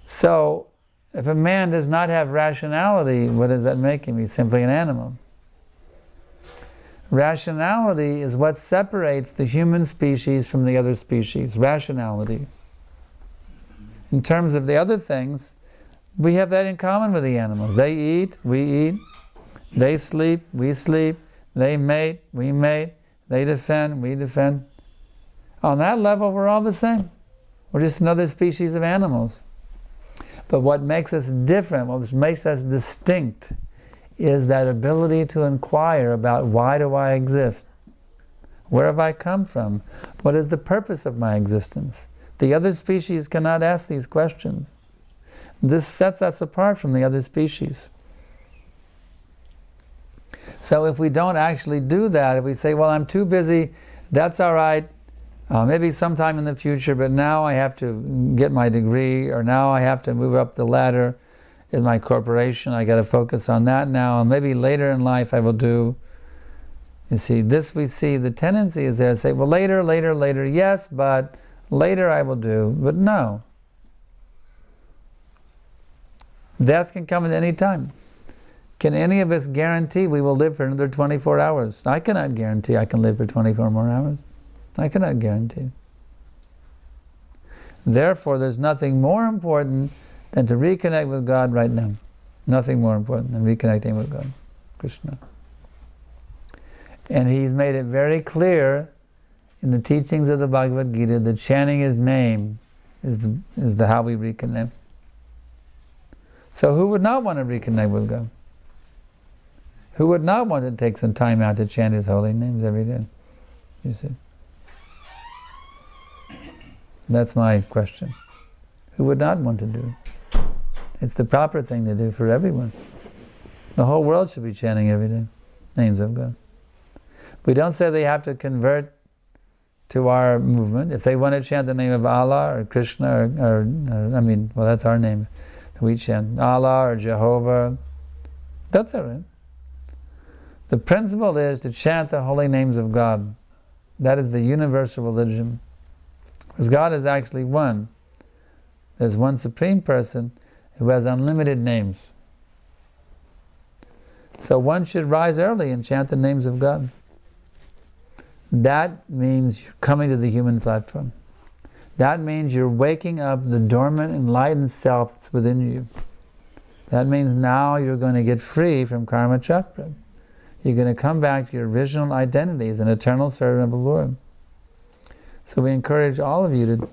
So, if a man does not have rationality, what does that make him? He's simply an animal. Rationality is what separates the human species from the other species. Rationality. In terms of the other things, we have that in common with the animals. They eat, we eat. They sleep, we sleep. They mate, we mate. They defend, we defend. On that level, we're all the same. We're just another species of animals. But what makes us different, what makes us distinct, is that ability to inquire about why do I exist? Where have I come from? What is the purpose of my existence? The other species cannot ask these questions. This sets us apart from the other species. So if we don't actually do that, if we say, well, I'm too busy, that's all right, maybe sometime in the future, but now I have to get my degree, or now I have to move up the ladder in my corporation, I got to focus on that now, and maybe later in life I will do. You see, this we see, the tendency is there to say, well, later, later, later, yes, but later I will do, but no. Death can come at any time. Can any of us guarantee we will live for another 24 hours? I cannot guarantee I can live for 24 more hours. I cannot guarantee. Therefore, there's nothing more important than to reconnect with God right now. Nothing more important than reconnecting with God, Krishna. And He's made it very clear in the teachings of the Bhagavad Gita that chanting His name is the how we reconnect. So who would not want to reconnect with God? Who would not want to take some time out to chant His holy names every day? You see? That's my question. Who would not want to do it? It's the proper thing to do for everyone. The whole world should be chanting every day names of God. We don't say they have to convert to our movement. If they want to chant the name of Allah or Krishna or that's our name. We chant Allah or Jehovah. That's all right. The principle is to chant the holy names of God That is the universal religion. Because God is actually one. There's one Supreme Person who has unlimited names. So one should rise early and chant the names of God. That means you're coming to the human platform. That means you're waking up the dormant, enlightened self that's within you. That means now you're going to get free from karma chakra. You're going to come back to your original identity as an eternal servant of the Lord. So we encourage all of you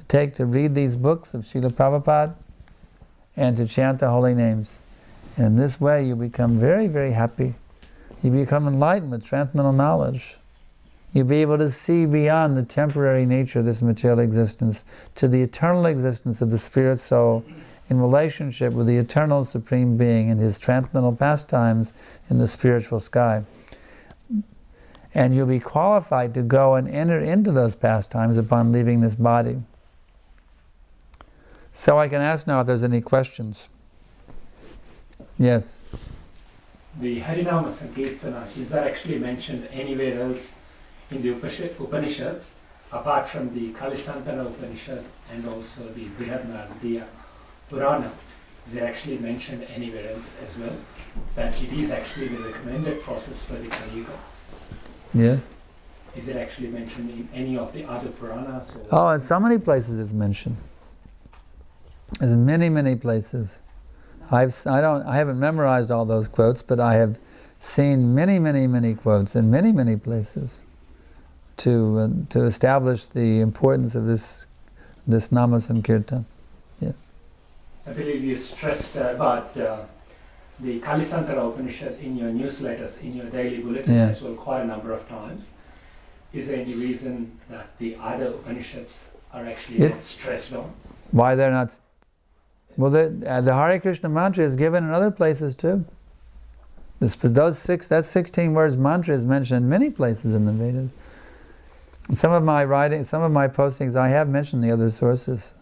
to read these books of Srila Prabhupada and to chant the holy names. And in this way you become very, very happy. You become enlightened with transcendental knowledge. You'll be able to see beyond the temporary nature of this material existence to the eternal existence of the spirit soul in relationship with the eternal Supreme Being and His transcendental pastimes in the spiritual sky. And you'll be qualified to go and enter into those pastimes upon leaving this body. So I can ask now if there's any questions. Yes? The Harinama Sankirtana, is that actually mentioned anywhere else in the Upanishads, apart from the Kalisantana Upanishad and also the Brihadanaradiya Purana? Is it actually mentioned anywhere else as well? That it is actually the recommended process for the Kali Yuga? Yes? Is it actually mentioned in any of the other Puranas? Or Oh, in so many places it's mentioned. There's many, many places. I haven't memorized all those quotes, but I have seen many, many, many quotes in many, many places to establish the importance of this Nama Sankirtan. Yeah. I believe you stressed about the Kalisantara Upanishad in your newsletters, in your daily bulletins as well, quite a number of times. Is there any reason that the other Upanishads are actually not stressed on? Why they're not? Well, the Hare Krishna mantra is given in other places too. That 16 words mantra is mentioned in many places in the Vedas. Some of my postings, I have mentioned the other sources.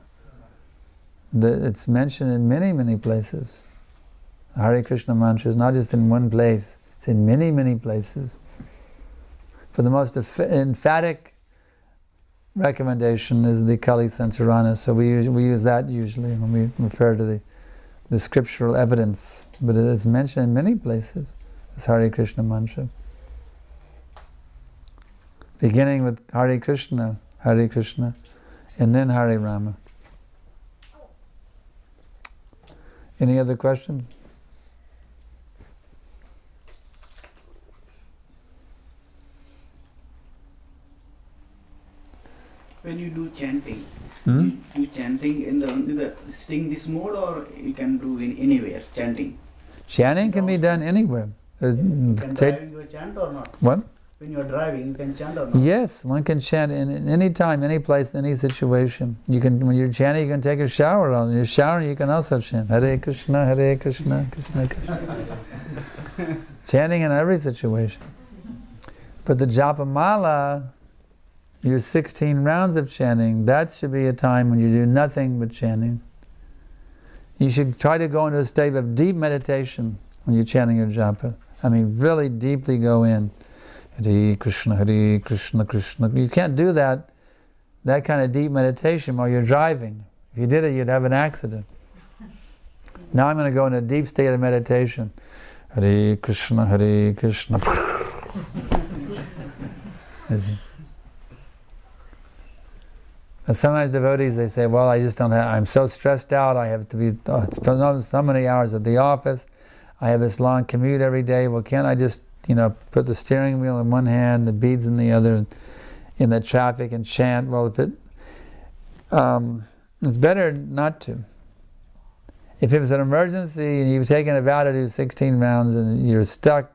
It's mentioned in many, many places. Hare Krishna mantra is not just in one place, it's in many, many places. For the most emphatic recommendation is the Kali Sankarana, so we use that usually when we refer to the scriptural evidence, but it is mentioned in many places, this Hare Krishna mantra. Beginning with Hare Krishna, and then Hare Rama. Any other questions? When you do chanting, you chanting in the sitting this mode, or you can do anywhere chanting? Chanting can be done anywhere. You can driving you chant or not? What? When you are driving, you can chant or not? Yes, one can chant in any time, any place, any situation. You can, when you're chanting, you can take a shower. When you're showering, you can also chant Hare Krishna, Krishna Krishna. Chanting in every situation. But the Japamala, your 16 rounds of chanting, that should be a time when you do nothing but chanting. You should try to go into a state of deep meditation when you're chanting your japa. I mean, really deeply go in. Hare Krishna, Krishna. You can't do that kind of deep meditation while you're driving. If you did it, you'd have an accident. Now I'm going to go into a deep state of meditation. Hare Krishna, Krishna. And sometimes devotees, they say, well, I just don't have, I'm so stressed out, I have to be so many hours at the office, I have this long commute every day, well, can't I just, put the steering wheel in one hand, the beads in the other, in the traffic and chant? Well, if it's better not to. If it was an emergency and you've taken a vow to do 16 rounds and you're stuck,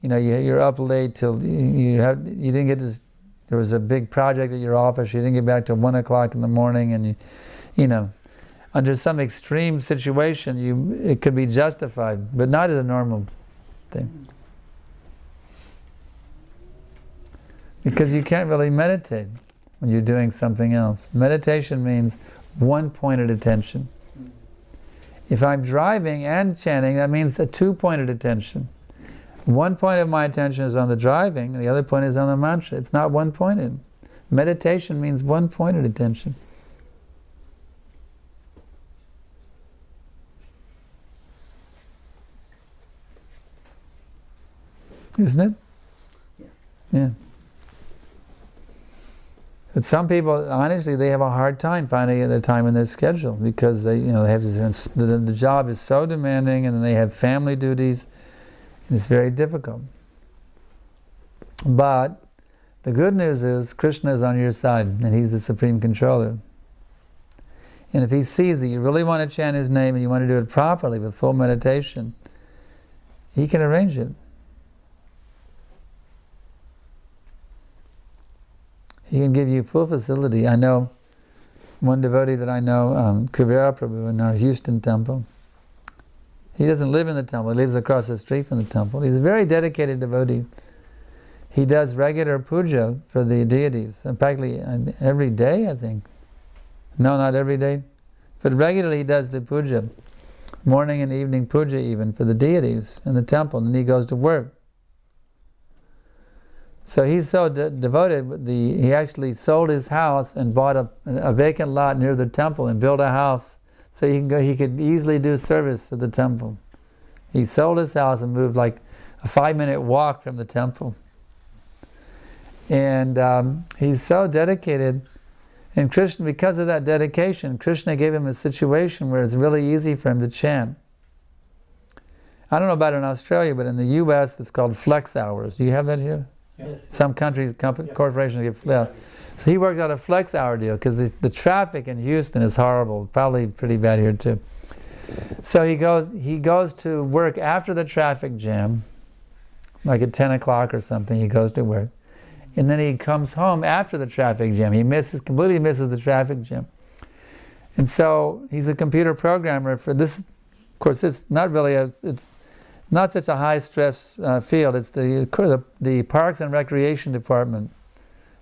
you're up late till you didn't get to. There was a big project at your office, you didn't get back till 1 o'clock in the morning, and under some extreme situation, it could be justified, but not as a normal thing. Because you can't really meditate when you're doing something else. Meditation means one pointed attention. If I'm driving and chanting, that means a two-pointed attention. One point of my attention is on the driving, and the other point is on the mantra. It's not one-pointed. Meditation means one-pointed attention. Isn't it? Yeah. Yeah. But some people, honestly, they have a hard time finding their time in their schedule because they have this, the job is so demanding, and then they have family duties, and it's very difficult. But the good news is Krishna is on your side, and He's the Supreme Controller. And if He sees that you really want to chant His name and you want to do it properly with full meditation, He can arrange it. He can give you full facility. I know one devotee that I know, Kuvera Prabhu in our Houston temple. He doesn't live in the temple, he lives across the street from the temple. He's a very dedicated devotee. He does regular puja for the deities, practically every day, I think. No, not every day. But regularly he does the puja. Morning and evening puja even for the deities in the temple, and then he goes to work. So he's so devoted, he actually sold his house and bought a vacant lot near the temple and built a house so he could easily do service at the temple. He sold his house and moved like a 5-minute walk from the temple. And he's so dedicated. And Krishna, because of that dedication, Krishna gave him a situation where it's really easy for him to chant. I don't know about it in Australia, but in the US it's called flex hours. Do you have that here? Yes. Some countries, corporations get flex. So he worked out a flex hour deal because the traffic in Houston is horrible, probably pretty bad here too. So he goes to work after the traffic jam, like at 10 o'clock or something. He goes to work, and then he comes home after the traffic jam. He completely misses the traffic jam, and so he's a computer programmer for this. Of course, it's not really it's not such a high-stress field. It's the Parks and Recreation Department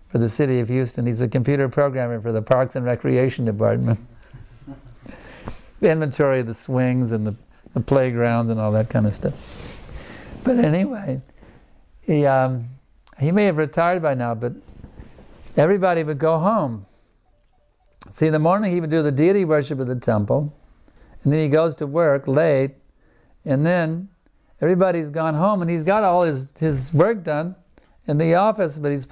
for the city of Houston. He's a computer programmer for the Parks and Recreation Department. The inventory of the swings and the playgrounds and all that kind of stuff. But anyway, he may have retired by now, but everybody would go home. See, in the morning he would do the deity worship at the temple, and then he goes to work late, and then everybody's gone home, and he's got all his work done in the office, but he's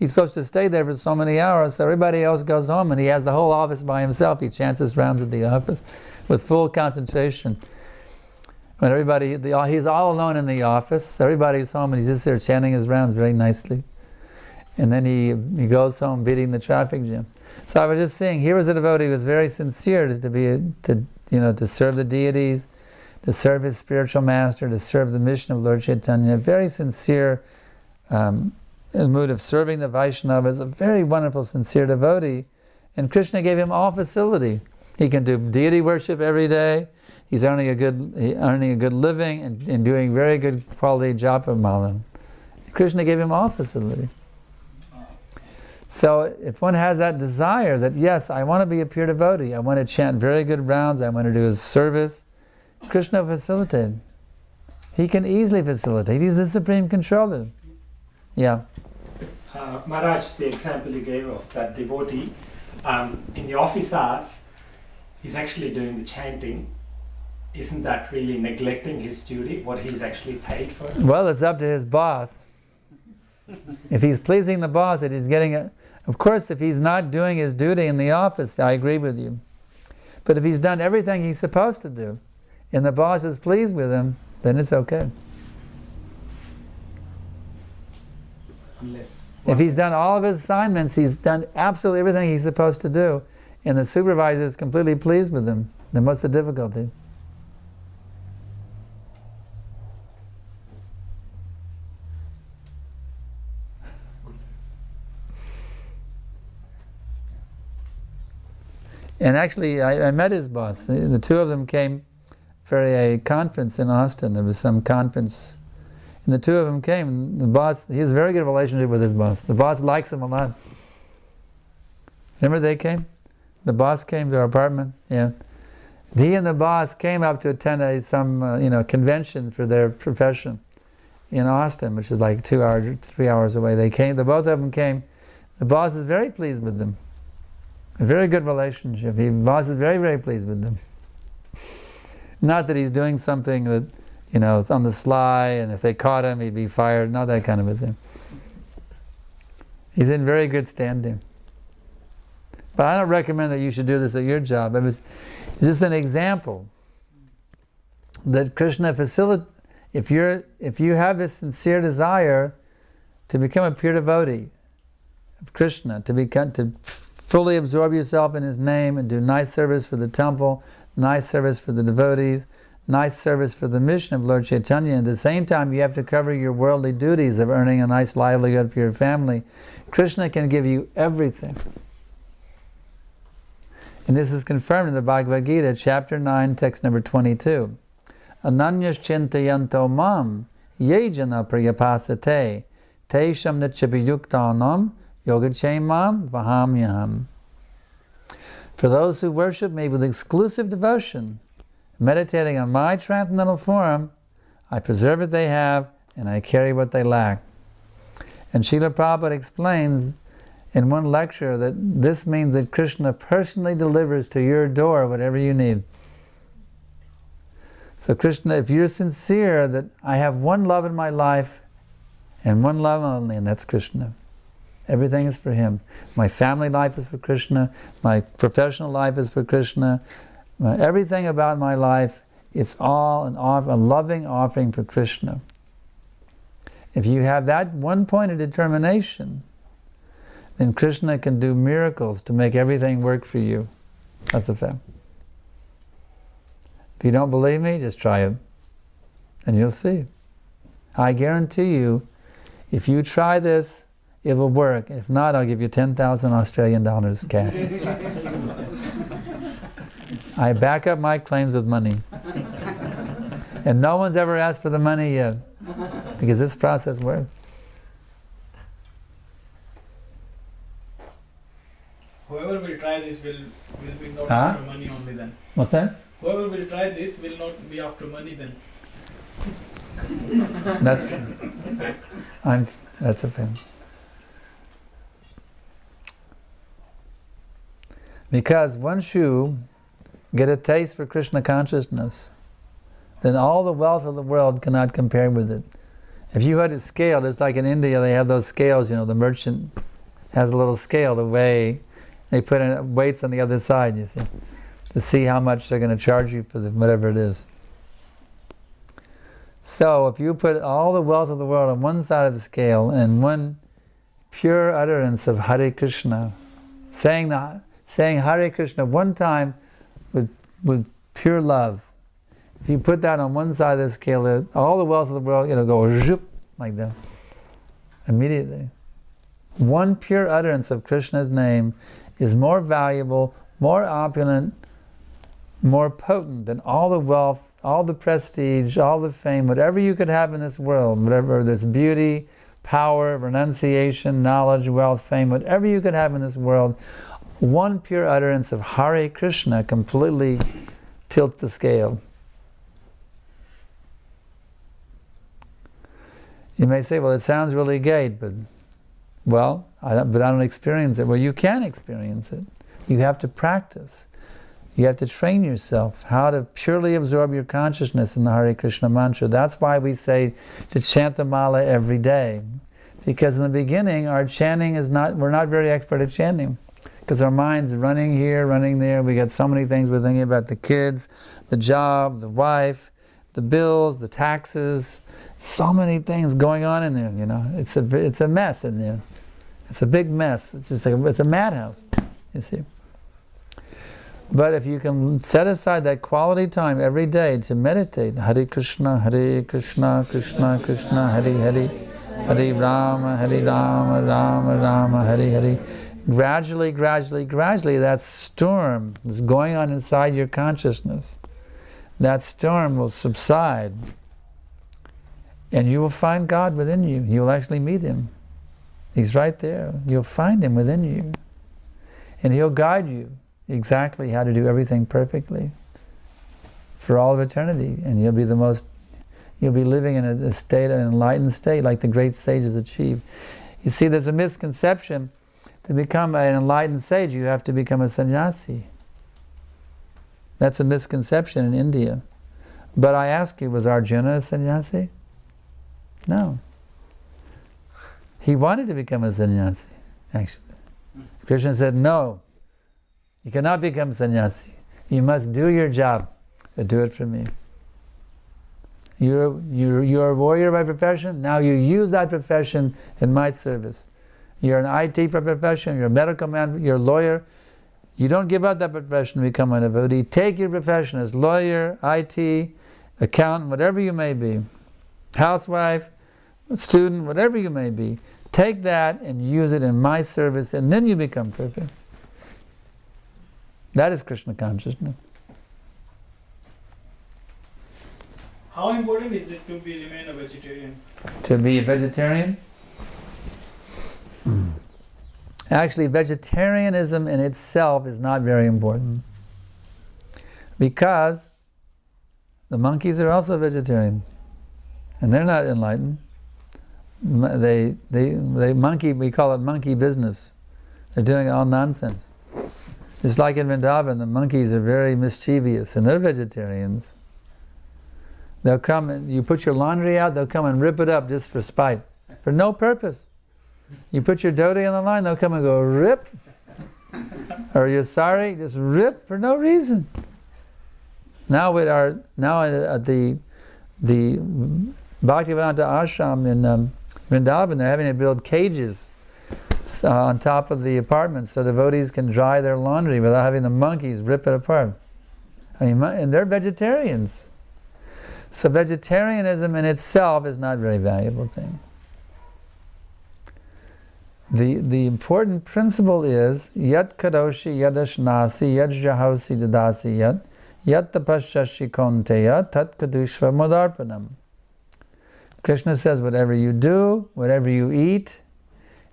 supposed to stay there for so many hours, so everybody else goes home, and he has the whole office by himself. He chants his rounds at the office with full concentration. When he's all alone in the office, everybody's home, and he's just there chanting his rounds very nicely. And then he goes home beating the traffic jam. So I was just saying, here was a devotee who was very sincere to serve the deities, to serve his spiritual master, to serve the mission of Lord Chaitanya. Very sincere in the mood of serving the Vaishnavas, a very wonderful, sincere devotee. And Krishna gave him all facility. He can do deity worship every day. He's earning a good living and doing very good quality japa mala. Krishna gave him all facility. So if one has that desire that, yes, I want to be a pure devotee, I want to chant very good rounds, I want to do his service, Krishna facilitated. He can easily facilitate. He's the supreme controller. Yeah. Maharaj, the example you gave of that devotee, in the office hours, he's actually doing the chanting. Isn't that really neglecting his duty, what he's actually paid for? Well, it's up to his boss. If he's pleasing the boss, that he's getting a... Of course, if he's not doing his duty in the office, I agree with you. But if he's done everything he's supposed to do, and the boss is pleased with him, then it's okay. If he's done all of his assignments, he's done absolutely everything he's supposed to do, and the supervisor is completely pleased with him, then what's the difficulty? And actually, I met his boss. The two of them came for a conference in Austin. There was some conference, and the two of them came. And the boss, he has a very good relationship with his boss. The boss likes him a lot. Remember they came? The boss came to our apartment. Yeah, he and the boss came up to attend some convention for their profession, in Austin, which is like 2 hours, 3 hours away. They came, the both of them came. The boss is very pleased with them. A very good relationship. The boss is very, very pleased with them. Not that he's doing something that, you know, it's on the sly, and if they caught him, he'd be fired. Not that kind of a thing. He's in very good standing. But I don't recommend that you should do this at your job. It's just an example that Krishna facilitates. If you have this sincere desire to become a pure devotee of Krishna, to fully absorb yourself in His name and do nice service for the temple, nice service for the devotees, nice service for the mission of Lord Chaitanya, and at the same time you have to cover your worldly duties of earning a nice livelihood for your family, Krishna can give you everything. And this is confirmed in the Bhagavad Gita, chapter 9, text number 22. Ananyas chintayanto mam yejana priyapasate tesham nichapiyuktanam yogachemam vahamyaham. For those who worship me with exclusive devotion, meditating on my transcendental form, I preserve what they have and I carry what they lack. And Srila Prabhupada explains in one lecture that this means that Krishna personally delivers to your door whatever you need. So Krishna, if you're sincere that I have one love in my life and one love only, and that's Krishna. Everything is for Him. My family life is for Krishna. My professional life is for Krishna. Everything about my life, it's all a loving offering for Krishna. If you have that one point of determination, then Krishna can do miracles to make everything work for you. That's a fact. If you don't believe me, just try it, and you'll see. I guarantee you, if you try this, it will work. If not, I'll give you 10,000 Australian dollars cash. I back up my claims with money. And no one's ever asked for the money yet, because this process works. Whoever will try this will be not after money only then. What's that? Whoever will try this will not be after money then. That's true. That's a thing. Because once you get a taste for Krishna consciousness, then all the wealth of the world cannot compare with it. If you had a scale, it's like in India, they have those scales, you know, the merchant has a little scale to weigh. They put in weights on the other side, you see, to see how much they're going to charge you for whatever it is. So if you put all the wealth of the world on one side of the scale and one pure utterance of Hare Krishna, saying Hare Krishna one time with pure love, if you put that on one side of the scale, all the wealth of the world, it'll go zhoop, like that, immediately. One pure utterance of Krishna's name is more valuable, more opulent, more potent than all the wealth, all the prestige, all the fame, whatever you could have in this world, whatever there's beauty, power, renunciation, knowledge, wealth, fame, whatever you could have in this world, one pure utterance of Hare Krishna completely tilts the scale. You may say, well, it sounds really gay, but I don't experience it. Well, you can experience it. You have to practice. You have to train yourself how to purely absorb your consciousness in the Hare Krishna mantra. That's why we say to chant the mala every day. Because in the beginning, our chanting we're not very expert at chanting. Because our mind's running here, running there. We got so many things we're thinking about: the kids, the job, the wife, the bills, the taxes. So many things going on in there, you know. It's a mess in there. It's a big mess. It's a madhouse, you see. But if you can set aside that quality time every day to meditate, Hare Krishna, Krishna Krishna, Hare Hare, Hare Rama, Rama Rama, Hare Hare. Gradually, that storm that's going on inside your consciousness, that storm will subside. And you will find God within you. You'll actually meet Him. He's right there. You'll find Him within you. And He'll guide you exactly how to do everything perfectly for all of eternity. And you'll be living in a state, an enlightened state, like the great sages achieve. You see, there's a misconception. To become an enlightened sage, you have to become a sannyasi. That's a misconception in India. But I ask you, was Arjuna a sannyasi? No. He wanted to become a sannyasi, actually. Krishna said, no, you cannot become sannyasi. You must do your job, but do it for me. You're a warrior by profession, now you use that profession in my service. You're an IT profession, you're a medical man, you're a lawyer. You don't give up that profession to become a devotee. Take your profession as lawyer, IT, accountant, whatever you may be, housewife, student, whatever you may be. Take that and use it in my service, and then you become perfect. That is Krishna consciousness. How important is it to remain a vegetarian? To be a vegetarian? Actually, vegetarianism in itself is not very important, because the monkeys are also vegetarian, and they're not enlightened. They monkey, we call it monkey business. They're doing all nonsense. Just like in Vrindavan, the monkeys are very mischievous, and they're vegetarians. They'll come and you put your laundry out, they'll come and rip it up just for spite, for no purpose. You put your dhoti on the line, they'll come and go rip. Or you're sorry, just rip for no reason. Now at the Bhaktivedanta ashram in Vrindavan, they're having to build cages on top of the apartments so devotees can dry their laundry without having the monkeys rip it apart. I mean, and they're vegetarians. So vegetarianism in itself is not a very valuable thing. The important principle is yat karoshi yadashnasi yad jahosi dadasi yat tapasyashi konteya tat kadushva modarpanam. Krishna says, whatever you do, whatever you eat,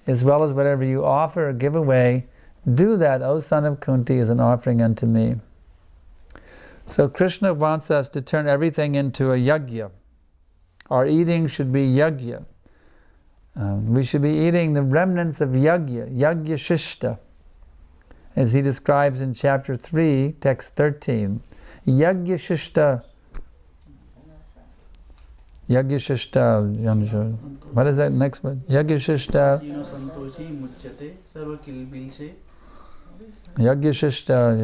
as well as whatever you offer or give away, do that, O son of Kunti, as an offering unto me. So Krishna wants us to turn everything into a yajna. Our eating should be yajna. We should be eating the remnants of yajna, yajna shishta, as he describes in chapter 3, text 13. Yajna shishta. Yajna shishta. What is that next one? Yajna shishta. Yajna shishta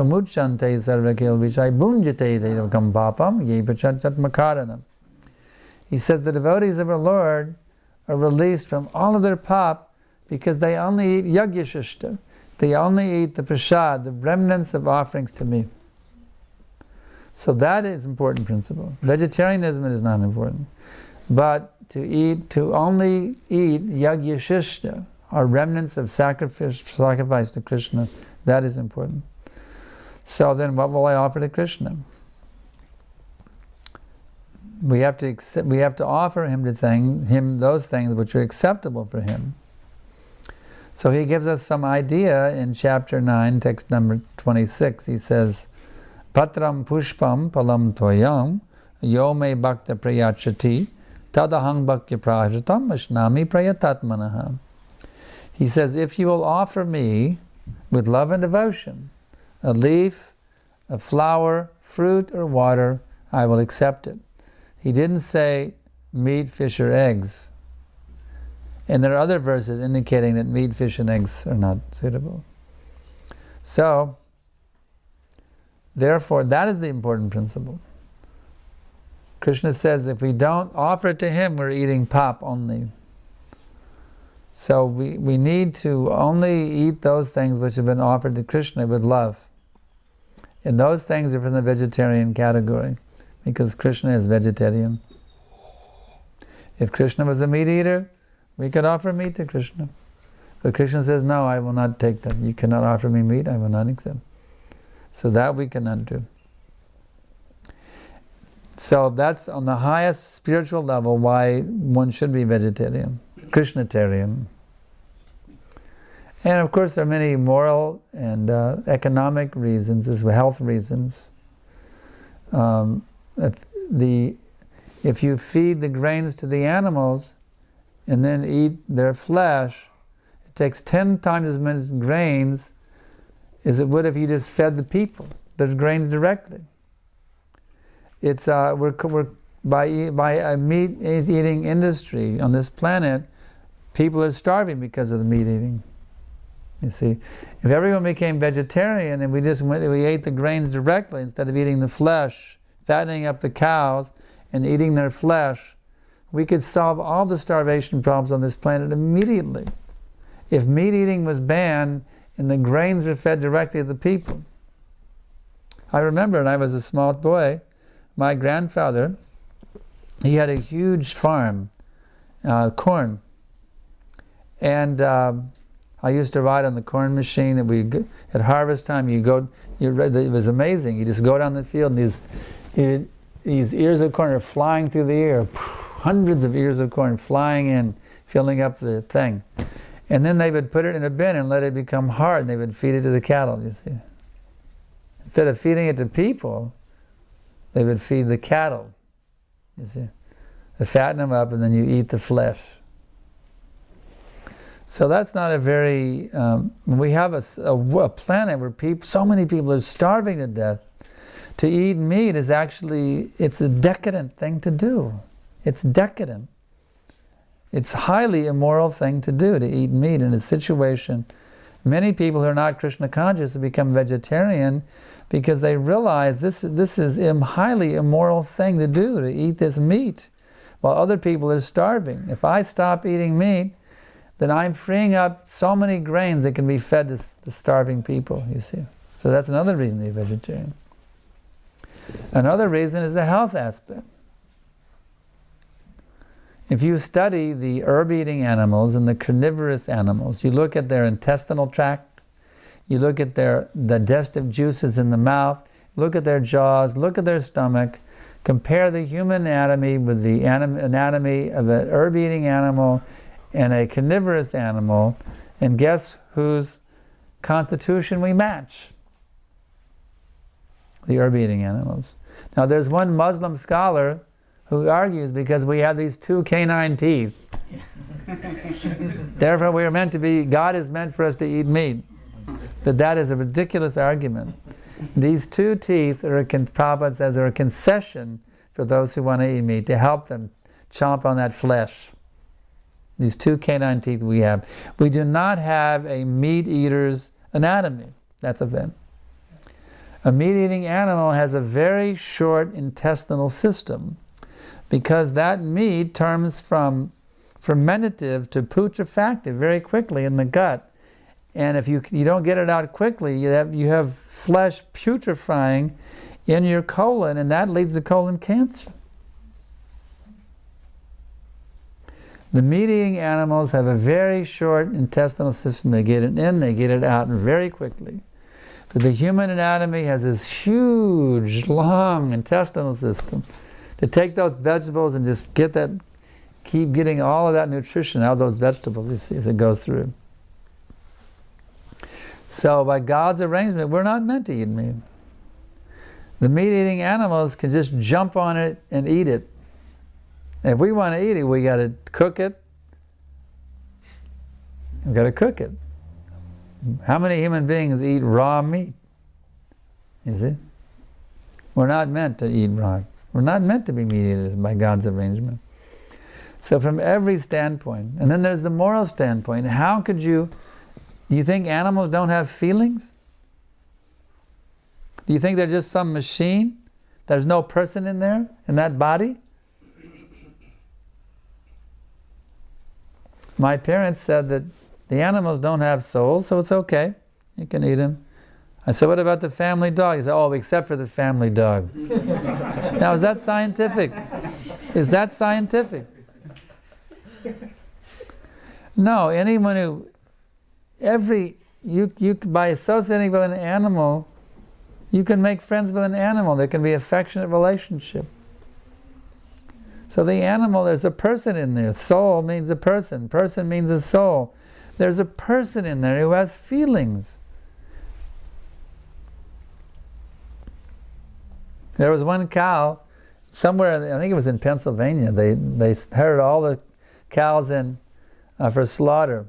muchante sarvakil vichai bunjate devakam papam ye pachat makaranam. He says the devotees of our Lord are released from all of their pop because they only eat yajna shishta. They only eat the prasad, the remnants of offerings to me. So that is an important principle. Vegetarianism is not important. But to only eat yajna shishta, or remnants of sacrifice to Krishna, that is important. So then what will I offer to Krishna? We have to offer him those things which are acceptable for him. So he gives us some idea in chapter 9, text number 26. He says, Patram pushpam palam toyam yo me bhakta prayachati tadahang bhakya prajatam ashnami prayatatmanaha. He says, if you will offer me with love and devotion a leaf, a flower, fruit, or water, I will accept it. He didn't say meat, fish, or eggs. And there are other verses indicating that meat, fish, and eggs are not suitable. So, therefore, that is the important principle. Krishna says if we don't offer it to him, we're eating pop only. So we need to only eat those things which have been offered to Krishna with love. And those things are from the vegetarian category, because Krishna is vegetarian. If Krishna was a meat eater, we could offer meat to Krishna. But Krishna says, no, I will not take that. You cannot offer me meat, I will not accept. So that we cannot do. So that's on the highest spiritual level why one should be vegetarian, Krishnatarian. And of course there are many moral and economic reasons, as well, health reasons. If you feed the grains to the animals and then eat their flesh, it takes 10 times as many grains as it would if you just fed the people. There's grains directly. It's we're by a meat eating industry on this planet, people are starving because of the meat eating. You see, if everyone became vegetarian and we ate the grains directly instead of eating the flesh, fattening up the cows and eating their flesh, we could solve all the starvation problems on this planet immediately. If meat eating was banned and the grains were fed directly to the people. I remember when I was a small boy, my grandfather, he had a huge farm, corn, and I used to ride on the corn machine. And at harvest time, it was amazing. You just go down the field, and these ears of corn are flying through the air, hundreds of ears of corn flying in, filling up the thing. And then they would put it in a bin and let it become hard, and they would feed it to the cattle, you see. Instead of feeding it to people, they would feed the cattle, you see. They fatten them up, and then you eat the flesh. So that's not a very, we have a planet where so many people are starving to death. To eat meat is actually, it's a decadent thing to do. It's decadent. It's a highly immoral thing to do, to eat meat in a situation. Many people who are not Krishna conscious have become vegetarian because they realize this is a highly immoral thing to do, to eat this meat while other people are starving. If I stop eating meat, then I'm freeing up so many grains that can be fed to the starving people, you see. So that's another reason to be vegetarian. Another reason is the health aspect. If you study the herb-eating animals and the carnivorous animals, you look at their intestinal tract, you look at their digestive juices in the mouth, look at their jaws, look at their stomach, compare the human anatomy with the anatomy of an herb-eating animal and a carnivorous animal, and guess whose constitution we match? The herb-eating animals. Now there's one Muslim scholar who argues because we have these 2 canine teeth. Therefore we are meant to be, God is meant for us to eat meat. But that is a ridiculous argument. These 2 teeth are, Prabhupada says, are a concession for those who want to eat meat, to help them chomp on that flesh. These 2 canine teeth we have. We do not have a meat eater's anatomy. That's a thing. A meat-eating animal has a very short intestinal system because that meat turns from fermentative to putrefactive very quickly in the gut. And if you don't get it out quickly, you have flesh putrefying in your colon, and that leads to colon cancer. The meat-eating animals have a very short intestinal system. They get it in, they get it out very quickly. But the human anatomy has this huge, long intestinal system to take those vegetables and just keep getting all of that nutrition out of those vegetables, you see, as it goes through. So by God's arrangement, we're not meant to eat meat. The meat-eating animals can just jump on it and eat it. If we want to eat it, we got to cook it. We've got to cook it. How many human beings eat raw meat? You see? We're not meant to eat raw. We're not meant to be meat eaters by God's arrangement. So from every standpoint, and then there's the moral standpoint. How could you think animals don't have feelings? Do you think they're just some machine? There's no person in there, in that body? My parents said that the animals don't have souls, so it's okay. You can eat them. I said, what about the family dog? He said, oh, except for the family dog. Now, is that scientific? Is that scientific? No, anyone who, by associating with an animal, you can make friends with an animal. There can be affectionate relationship. So the animal, there's a person in there. Soul means a person. Person means a soul. There's a person in there who has feelings. There was one cow somewhere, I think it was in Pennsylvania, they herded all the cows in for slaughter.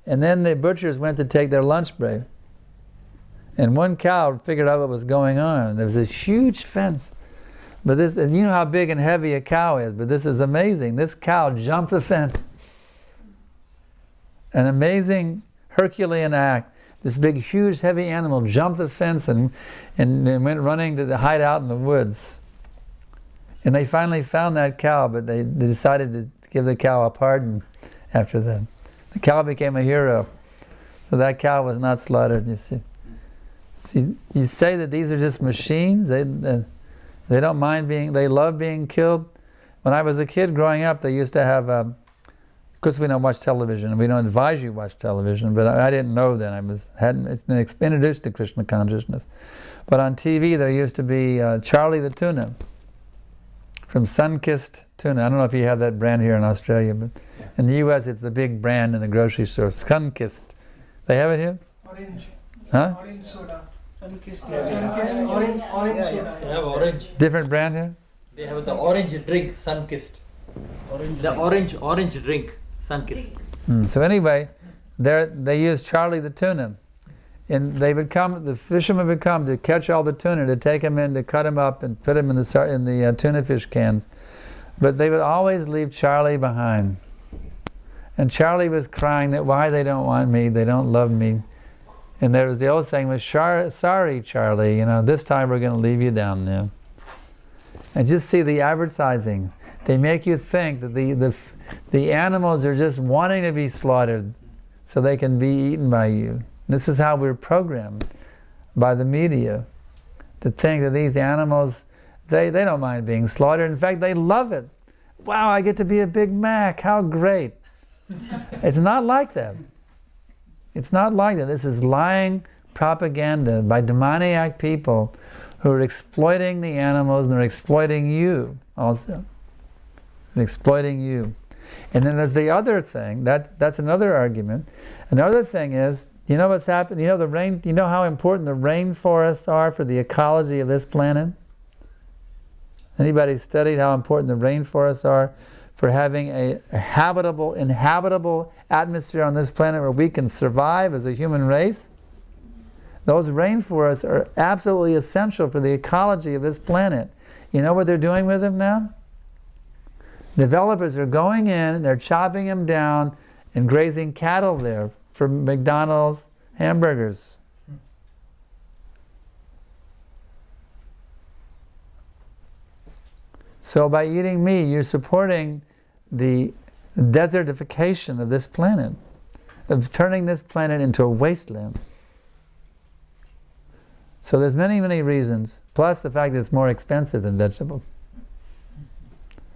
And then the butchers went to take their lunch break. And one cow figured out what was going on. There was this huge fence. But this, and you know how big and heavy a cow is, but this is amazing. This cow jumped the fence. An amazing Herculean act. This big, huge, heavy animal jumped the fence and went running to the hideout in the woods. And they finally found that cow, but they decided to give the cow a pardon after that. The cow became a hero. So that cow was not slaughtered, you see. See, you say that these are just machines. They don't mind they love being killed. When I was a kid growing up, they used to have, of course we don't watch television, and we don't advise you to watch television, but I didn't know then. Hadn't been introduced to Krishna consciousness. But on TV there used to be Charlie the Tuna, from Sun-Kissed Tuna. I don't know if you have that brand here in Australia, but in the US it's the big brand in the grocery store, Sun-Kissed. They have it here? Orange. Huh? Orange soda. Sun-Kissed. Orange soda. They have orange. Different brand here? They have the orange drink, Sun-Kissed. The orange drink, Sun-Kissed. So anyway, they used Charlie the Tuna. And the fishermen would come to catch all the tuna, to take them in, to cut them up and put them in the tuna fish cans. But they would always leave Charlie behind. And Charlie was crying that why they don't want me, they don't love me. And there was the old saying was, sorry Charlie, this time we're going to leave you down there. And just see the advertising. They make you think that the animals are just wanting to be slaughtered so they can be eaten by you. This is how we're programmed by the media, to think that these animals, they don't mind being slaughtered. In fact, they love it. Wow, I get to be a Big Mac, how great. It's not like that. It's not like that. This is lying propaganda by demoniac people who are exploiting the animals, and they're exploiting you also. They're exploiting you. And then there's the other thing, that's another argument. Another thing is, you know what's happened? You know how important the rainforests are for the ecology of this planet? Anybody studied how important the rainforests are for having a inhabitable atmosphere on this planet where we can survive as a human race? Those rainforests are absolutely essential for the ecology of this planet. You know what they're doing with them now? Developers are going in, they're chopping them down and grazing cattle there for McDonald's hamburgers. So by eating meat, you're supporting the desertification of this planet, of turning this planet into a wasteland. So there's many, many reasons, plus the fact that it's more expensive than vegetables.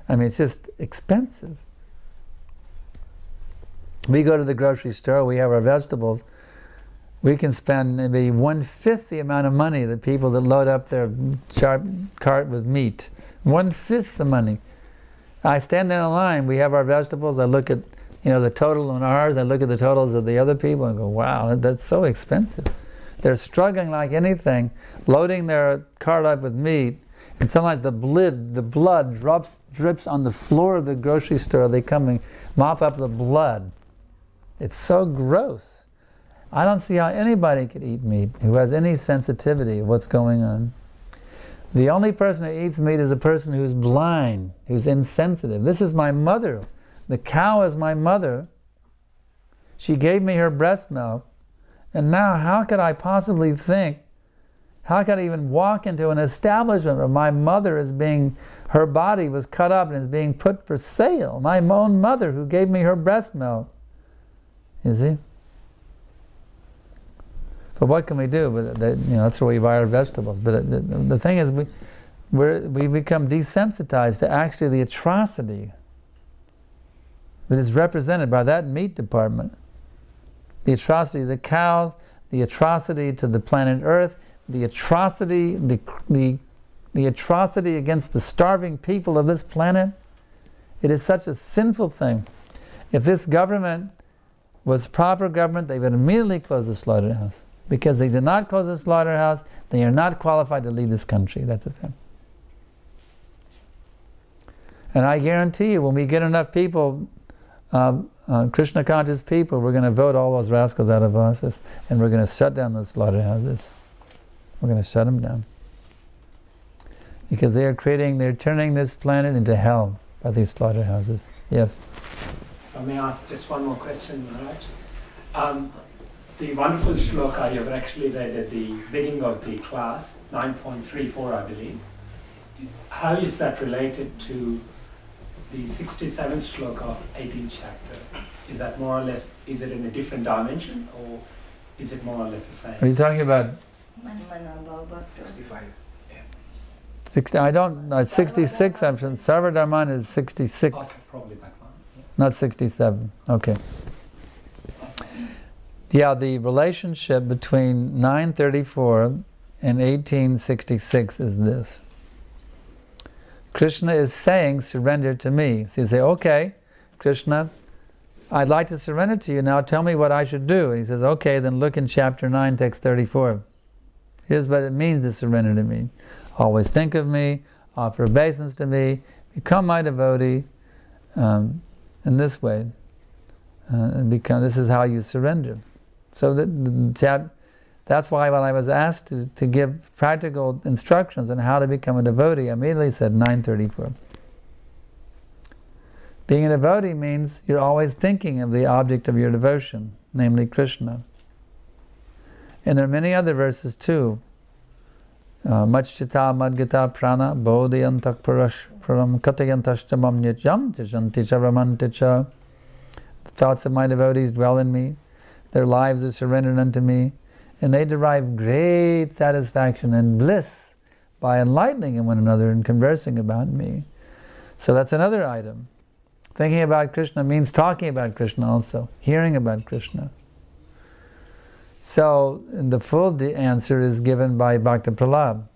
I mean, it's just expensive. We go to the grocery store, we have our vegetables, we can spend maybe 1/5 the amount of money that people that load up their cart with meat. 1/5 the money. I stand in a line, we have our vegetables, I look at the total on ours, I look at the totals of the other people and go, wow, that's so expensive. They're struggling like anything, loading their cart up with meat, and sometimes the blood drips on the floor of the grocery store. They come and mop up the blood. It's so gross. I don't see how anybody could eat meat who has any sensitivity of what's going on. The only person who eats meat is a person who's blind, who's insensitive. This is my mother. The cow is my mother. She gave me her breast milk. And now how could I possibly think, how could I even walk into an establishment where my mother her body was cut up and is being put for sale? My own mother who gave me her breast milk. You see? But what can we do? But that's where we buy our vegetables. But the thing is, we become desensitized to actually the atrocity that is represented by that meat department. The atrocity of the cows, the atrocity to the planet Earth, the atrocity against the starving people of this planet. It is such a sinful thing. If this government was proper government, they would immediately close the slaughterhouse. Because they did not close the slaughterhouse, they are not qualified to lead this country. That's a fact. And I guarantee you, when we get enough people, Krishna conscious people, we're going to vote all those rascals out of office, and we're going to shut down those slaughterhouses. We're going to shut them down. Because they're turning this planet into hell by these slaughterhouses. Yes? If I may ask just one more question, Maharaj. The wonderful shloka you have actually read at the beginning of the class, 9.34 I believe. How is that related to the 67th shloka of 18th chapter? Is that more or less, is it in a different dimension, or is it more or less the same? Are you talking about 65. 60, I don't, 66, I'm sure. Sarvadharman is 66. Okay, probably that one. Yeah. Not 67. Okay. Yeah, the relationship between 934 and 1866 is this. Krishna is saying, surrender to me. So you say, okay, Krishna, I'd like to surrender to you. Now tell me what I should do. And he says, okay, then look in chapter 9, text 34. Here's what it means to surrender to me. Always think of me, offer obeisance to me, become my devotee, in this way. This is how you surrender. So that's why when I was asked to give practical instructions on how to become a devotee, I immediately said 934. Being a devotee means you're always thinking of the object of your devotion, namely Krishna. And there are many other verses too. Machchita madgita prana bodhiyantak param katayantastamam nityam tijanti charamanticha. The thoughts of my devotees dwell in me. Their lives are surrendered unto me. And they derive great satisfaction and bliss by enlightening one another and conversing about me. So that's another item. Thinking about Krishna means talking about Krishna also, hearing about Krishna. So the full answer is given by Bhakta Prahlad.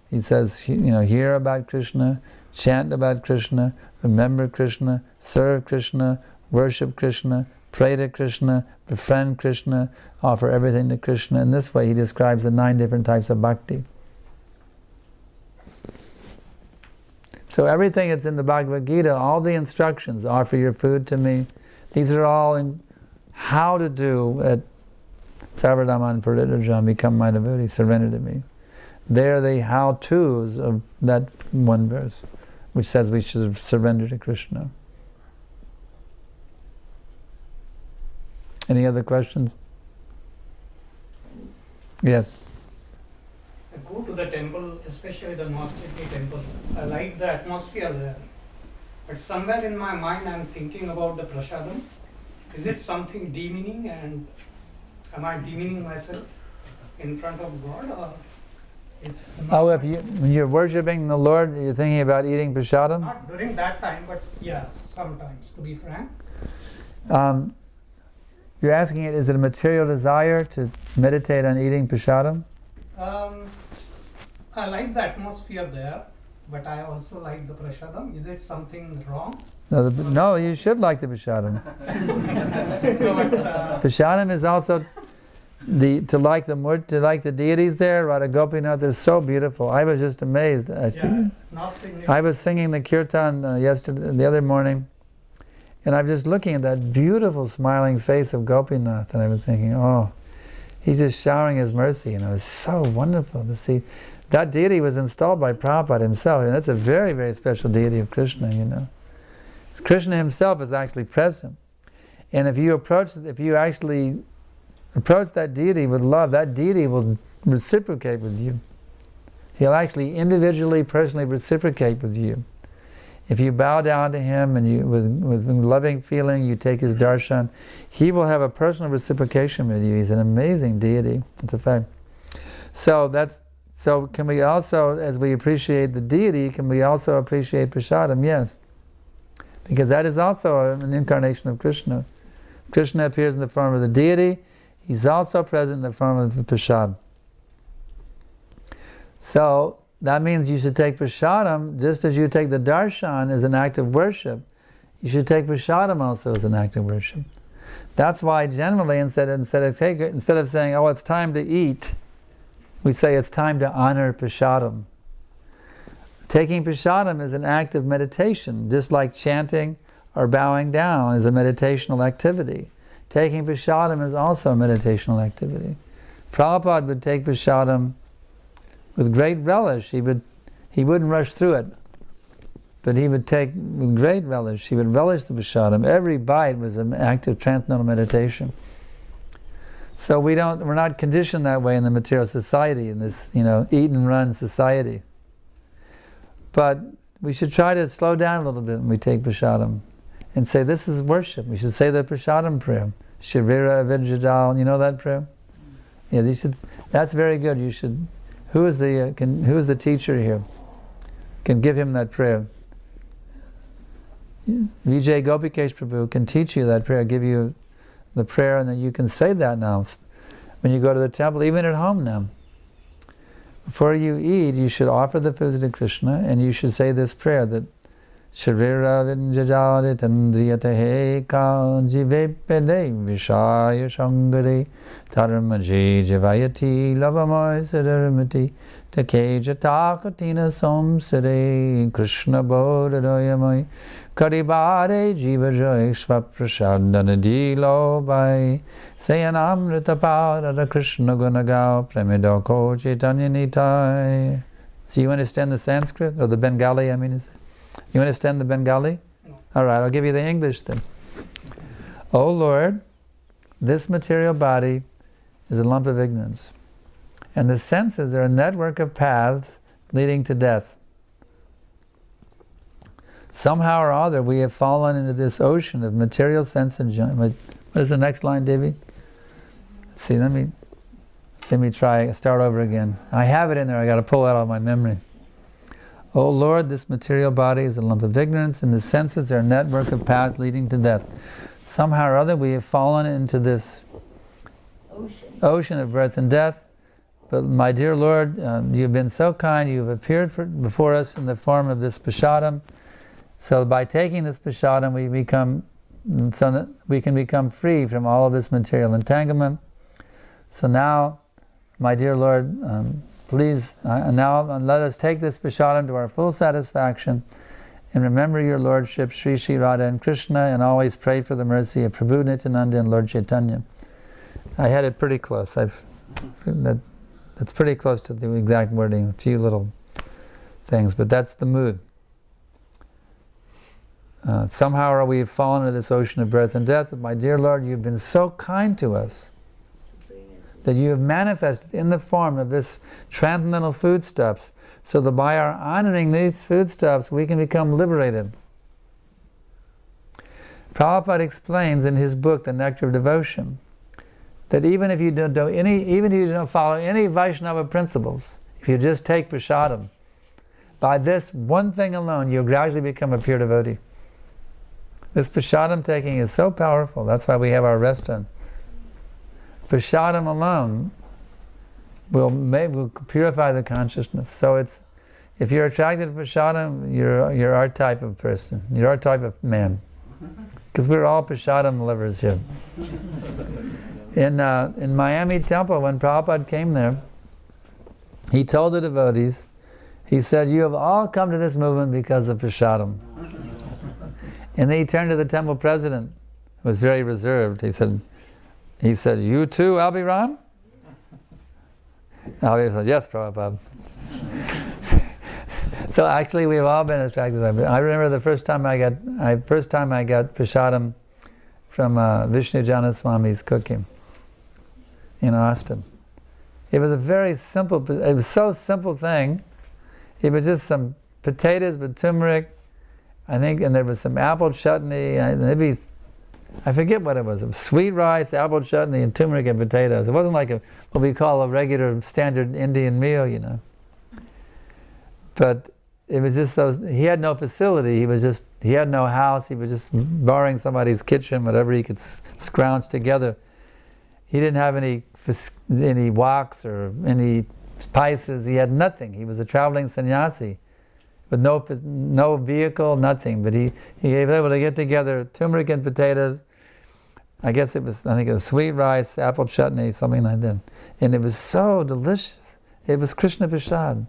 He says, hear about Krishna, chant about Krishna, remember Krishna, serve Krishna, worship Krishna, pray to Krishna, befriend Krishna, offer everything to Krishna. In this way he describes the 9 different types of bhakti. So everything that's in the Bhagavad Gita, all the instructions, offer your food to me, these are all in how to do at Sarvadharman Parityajam, become my devotee, surrender to me. They're the how-tos of that one verse, which says we should surrender to Krishna. Any other questions? Yes. I go to the temple, especially the North Sydney temple. I like the atmosphere there. But somewhere in my mind I'm thinking about the prasadam. Is it something demeaning, and am I demeaning myself in front of God, or it's not? When you're worshipping the Lord, you're thinking about eating prasadam? Not during that time, but yeah, sometimes, to be frank. You're asking is it a material desire to meditate on eating prasadam? I like the atmosphere there, but I also like the prasadam. Is it something wrong? No, you should like the prasadam. Prasadam is also to like the deities there. Radha Gopinath, they're so beautiful. I was just amazed. I was singing the kirtan the other morning, and I'm just looking at that beautiful smiling face of Gopinath, and I was thinking, oh, he's just showering his mercy, and it was so wonderful to see. That deity was installed by Prabhupada himself, and that's a very, very special deity of Krishna, Krishna himself is actually present. And if you actually approach that deity with love, that deity will reciprocate with you. He'll actually individually, personally reciprocate with you. If you bow down to him and with loving feeling, you take his darshan, he will have a personal reciprocation with you. He's an amazing deity. It's a fact. So can we also, as we appreciate the deity, can we also appreciate prasadam? Yes. Because that is also an incarnation of Krishna. Krishna appears in the form of the deity. He's also present in the form of the prasad. So that means you should take prasadam just as you take the darshan as an act of worship. You should take prasadam also as an act of worship. That's why generally instead of saying, oh, it's time to eat, we say it's time to honor prasadam. Taking prasadam is an act of meditation, just like chanting or bowing down is a meditational activity. Taking prasadam is also a meditational activity. Prabhupada would take prasadam with great relish. He wouldn't rush through it, but he would take with great relish. He would relish the prasadam. Every bite was an act of transcendental meditation. So we're not conditioned that way in the material society, in this eat and run society. But we should try to slow down a little bit when we take prasadam and say, this is worship. We should say the prasadam prayer. Shavira Avidjadal, you know that prayer? Yeah, that's very good. You should. Who is the teacher here? Can give him that prayer. Vijay Gopikesh Prabhu can teach you that prayer, give you the prayer, and then you can say that now when you go to the temple, even at home now. Before you eat, you should offer the food to Krishna, and you should say this prayer that Sharira Vinjajari Tandriyate Ka Jivepede Vishaya Shangare Dharmaji Jivayati Lavamai Siddharamati Takeja Takatina Somsare Krishna Bodhadoyamai Karibare Jivajoy Svaprasadhanadilo Bai Sayanamrita Pada Krishna Gunagao Premidoko Chaitanya Nitai. So you understand the Sanskrit, or the Bengali, I mean to say? You understand the Bengali? No. All right, I'll give you the English then. O Lord, this material body is a lump of ignorance, and the senses are a network of paths leading to death. Somehow or other, we have fallen into this ocean of material sense enjoyment. What is the next line, Devi? Let's see, let me start over again. I have it in there, I got to pull it out of my memory. O Lord, this material body is a lump of ignorance, and the senses are a network of paths leading to death. Somehow or other, we have fallen into this ocean of birth and death. But my dear Lord, you have been so kind, you have appeared before us in the form of this prasadam. So by taking this prasadam, we can become free from all of this material entanglement. So now, my dear Lord, please, now let us take this prasadam to our full satisfaction, and remember your Lordship, Sri Sri Radha and Krishna, and always pray for the mercy of Prabhu Nityananda and Lord Chaitanya. I had it pretty close. That's pretty close to the exact wording, a few little things, but that's the mood. Somehow we have fallen into this ocean of birth and death, but my dear Lord, you've been so kind to us, that you have manifested in the form of this transcendental foodstuffs, so that by our honoring these foodstuffs, we can become liberated. Prabhupada explains in his book, The Nectar of Devotion, that even if you don't follow any Vaishnava principles, if you just take prasadam, by this one thing alone, you'll gradually become a pure devotee. This prasadam taking is so powerful. That's why we have our restaurant. Prasadam alone will purify the consciousness. So if you're attracted to prasadam, you're our type of person. You're our type of man. Because we're all prasadam lovers here. In Miami Temple, when Prabhupada came there, he told the devotees, he said, you have all come to this movement because of prasadam. And then he turned to the temple president, who was very reserved. He said, you too, Albiram? Albiram said, yes, Prabhupada. So actually we've all been attracted by it. I remember the first time I got prasadam from Vishnu Janaswami's cooking in Austin. It was a very simple, it was so simple thing. It was just some potatoes with turmeric, I think, and there was some apple chutney, maybe, I forget what it was. It was sweet rice, apple chutney, and turmeric and potatoes. It wasn't like what we call a regular standard Indian meal, you know. But it was just those, he had no facility, he had no house, he was just borrowing somebody's kitchen, whatever he could scrounge together. He didn't have any woks or any spices, he had nothing. He was a traveling sannyasi with no vehicle, nothing. But he was able to get together turmeric and potatoes. I think it was sweet rice, apple chutney, something like that. And it was so delicious. It was Krishna Prasad.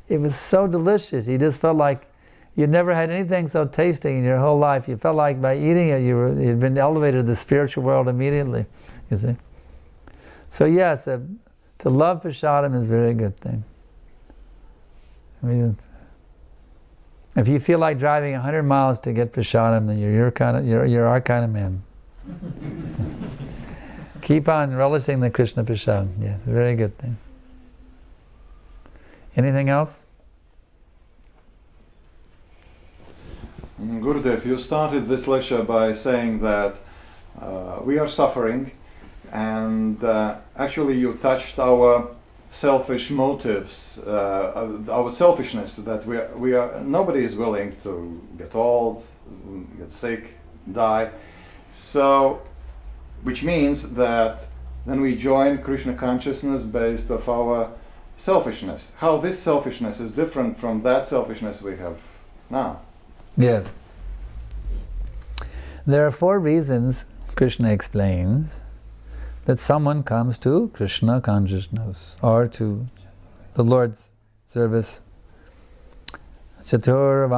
it was so delicious. You just felt like you'd never had anything so tasty in your whole life. You felt like by eating it, you'd been elevated to the spiritual world immediately, you see. So yes, to love prasadam is a very good thing. I mean, if you feel like driving 100 miles to get prasadam, then you're our kind of man. Keep on relishing the Krishna prasad. Yes, a very good thing. Anything else? Gurudev, you started this lecture by saying that we are suffering, and actually you touched our selfish motives, our selfishness, that nobody is willing to get old, get sick, die. So, which means that then we join Krishna consciousness based of our selfishness. How this selfishness is different from that selfishness we have now. Yes. There are 4 reasons, Krishna explains, that someone comes to Krishna consciousness or to the Lord's service. Chaturvidha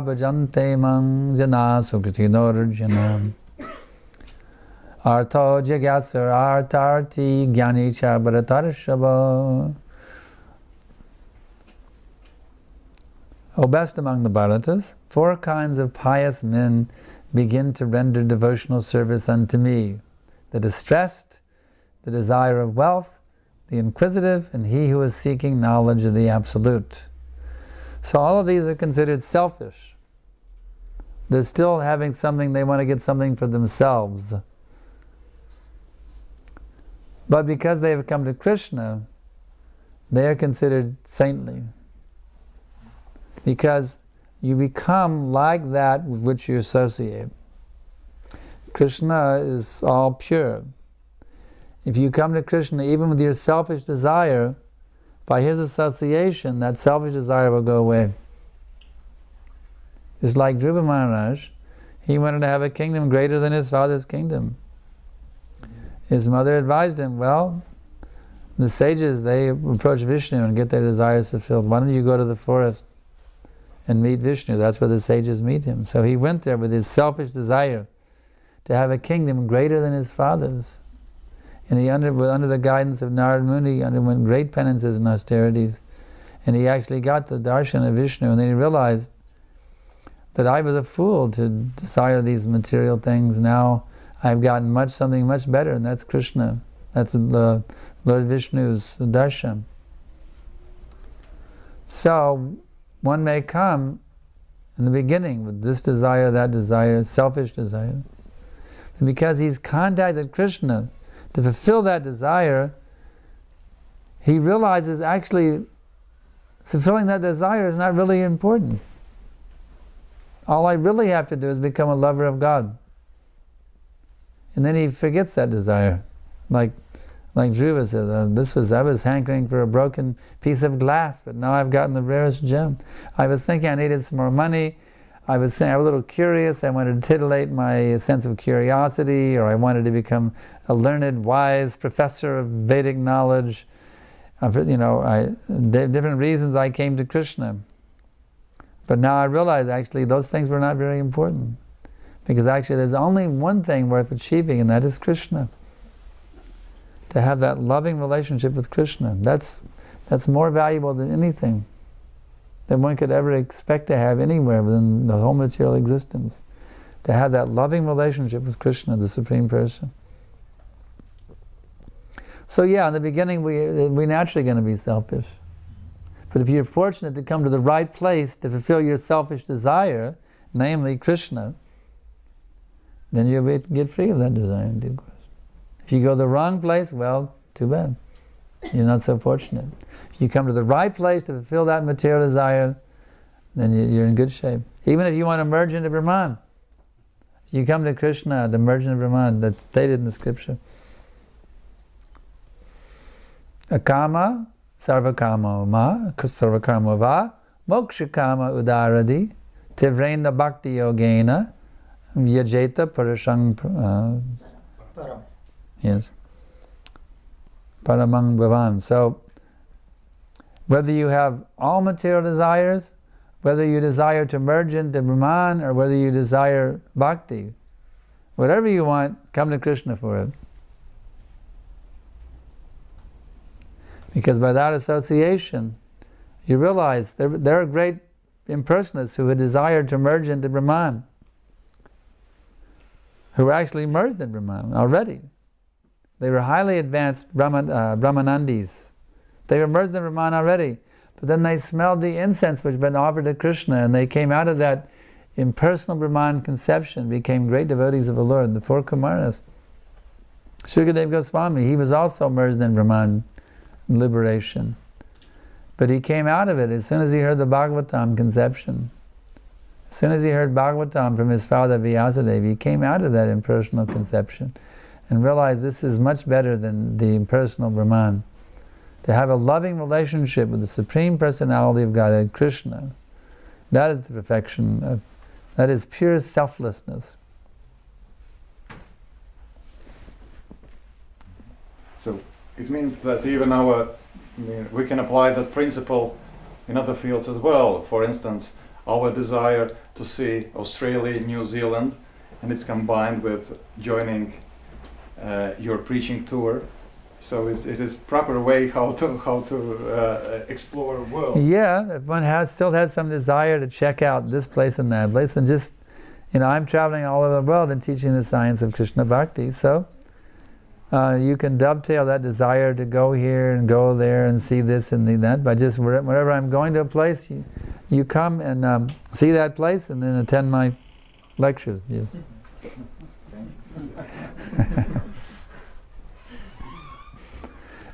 bhajante mang jana sukritinor artho jagyasar artarti gyani cha bharatarshava. O best among the Bharatas, 4 kinds of pious men begin to render devotional service unto me: the distressed, the desire of wealth, the inquisitive, and he who is seeking knowledge of the Absolute. So all of these are considered selfish. They're still having something, they want to get something for themselves. But because they have come to Krishna, they are considered saintly. Because you become like that with which you associate. Krishna is all pure. If you come to Krishna even with your selfish desire, by his association, that selfish desire will go away. It's like Dhruva Maharaj. He wanted to have a kingdom greater than his father's kingdom. His mother advised him, well, the sages, they approach Vishnu and get their desires fulfilled. Why don't you go to the forest and meet Vishnu? That's where the sages meet him. So he went there with his selfish desire to have a kingdom greater than his father's. And he, under the guidance of Narad Muni, underwent great penances and austerities. And he actually got the darshan of Vishnu, and then he realized that I was a fool to desire these material things. Now I've gotten something much better, and that's Krishna. That's the Lord Vishnu's darshan. So one may come in the beginning with this desire, that desire, selfish desire. And because he's contacted Krishna to fulfill that desire, he realizes actually fulfilling that desire is not really important. All I really have to do is become a lover of God. And then he forgets that desire. Like Dhruva said, I was hankering for a broken piece of glass, but now I've gotten the rarest gem. I was thinking I needed some more money. I was saying I was a little curious. I wanted to titillate my sense of curiosity, or I wanted to become a learned, wise professor of Vedic knowledge. Different reasons I came to Krishna. But now I realize actually those things were not very important. Because actually there's only one thing worth achieving, and that is Krishna. To have that loving relationship with Krishna. That's more valuable than anything that one could ever expect to have anywhere within the whole material existence. To have that loving relationship with Krishna, the Supreme Person. So yeah, in the beginning we're naturally going to be selfish. But if you're fortunate to come to the right place to fulfill your selfish desire, namely Krishna, then you'll get free of that desire in due course. If you go the wrong place, well, too bad. You're not so fortunate. If you come to the right place to fulfill that material desire, then you're in good shape. Even if you want to merge into Brahman, if you come to Krishna to merge into Brahman, that's stated in the scripture. Akama sarvakama va mokshakama udaradi tivrenda bhakti yogena yajeta parashang yes paramang bhavan. So Whether you have all material desires, whether you desire to merge into Brahman, or whether you desire bhakti, whatever you want, come to Krishna for it. Because by that association, you realize there are great impersonalists who had desired to merge into Brahman, who were actually merged in Brahman already. They were highly advanced Brahmanandis. They were merged in Brahman already, but then they smelled the incense which had been offered to Krishna, and they came out of that impersonal Brahman conception, became great devotees of the Lord, the four Kumaras. Shukadeva Goswami, he was also merged in Brahman liberation. But he came out of it as soon as he heard the Bhagavatam conception. As soon as he heard Bhagavatam from his father Vyasadeva, he came out of that impersonal conception and realized this is much better than the impersonal Brahman. To have a loving relationship with the Supreme Personality of Godhead, Krishna, that is the perfection that is pure selflessness. So it means that even we can apply that principle in other fields as well. For instance, our desire to see Australia, New Zealand, and it's combined with joining your preaching tour. So it is proper way how to explore the world. Yeah, if one still has some desire to check out this place and that place, and just, I'm traveling all over the world and teaching the science of Krishna Bhakti, so you can dovetail that desire to go here and go there and see this and that by just whenever I'm going to a place, you come and see that place and then attend my lectures. Yeah.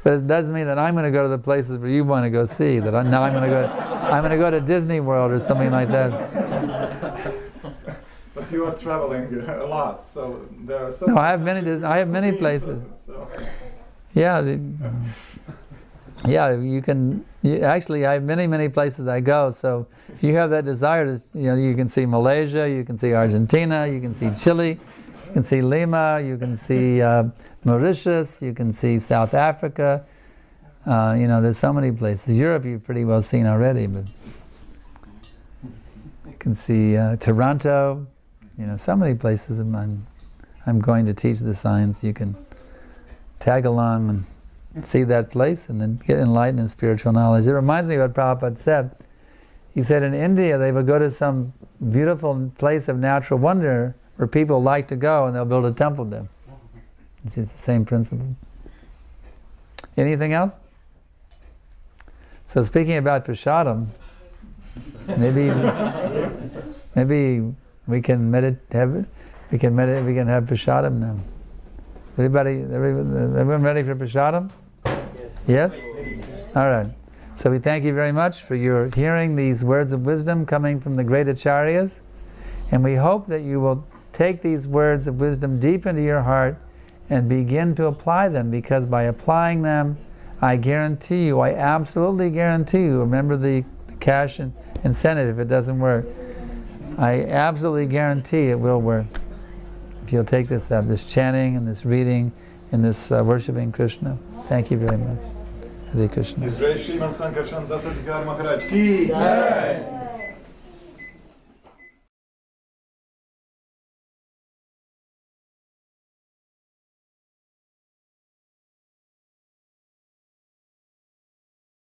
But it doesn't mean that I'm going to go to the places where you want to go see. That I'm going to go to Disney World or something like that. But you are traveling a lot, so there are so. No, I have many places. So. Yeah, yeah. You can. Actually, I have many places I go. So if you have that desire to, you can see Malaysia, you can see Argentina, you can see Chile, you can see Lima, you can see Mauritius, you can see South Africa. There's so many places. Europe you've pretty well seen already, but you can see Toronto. So many places I'm going to teach the science. You can tag along and see that place and then get enlightened in spiritual knowledge. It reminds me of what Prabhupada said. He said in India they would go to some beautiful place of natural wonder where people like to go, and they'll build a temple there. It's the same principle. Anything else? So speaking about prasadam, maybe we can have prasadam now. Everyone ready for prasadam? Yes? All right. So we thank you very much for your hearing these words of wisdom coming from the great acharyas, and we hope that you will take these words of wisdom deep into your heart and begin to apply them, because by applying them, I guarantee you, I absolutely guarantee you, remember the cash incentive if it doesn't work, I absolutely guarantee it will work. If you'll take this up, this chanting and this reading and this worshipping Krishna. Thank you very much. Hare Krishna. His Grace Sriman Sankarshan Das Adhikari Maharaj ki jai.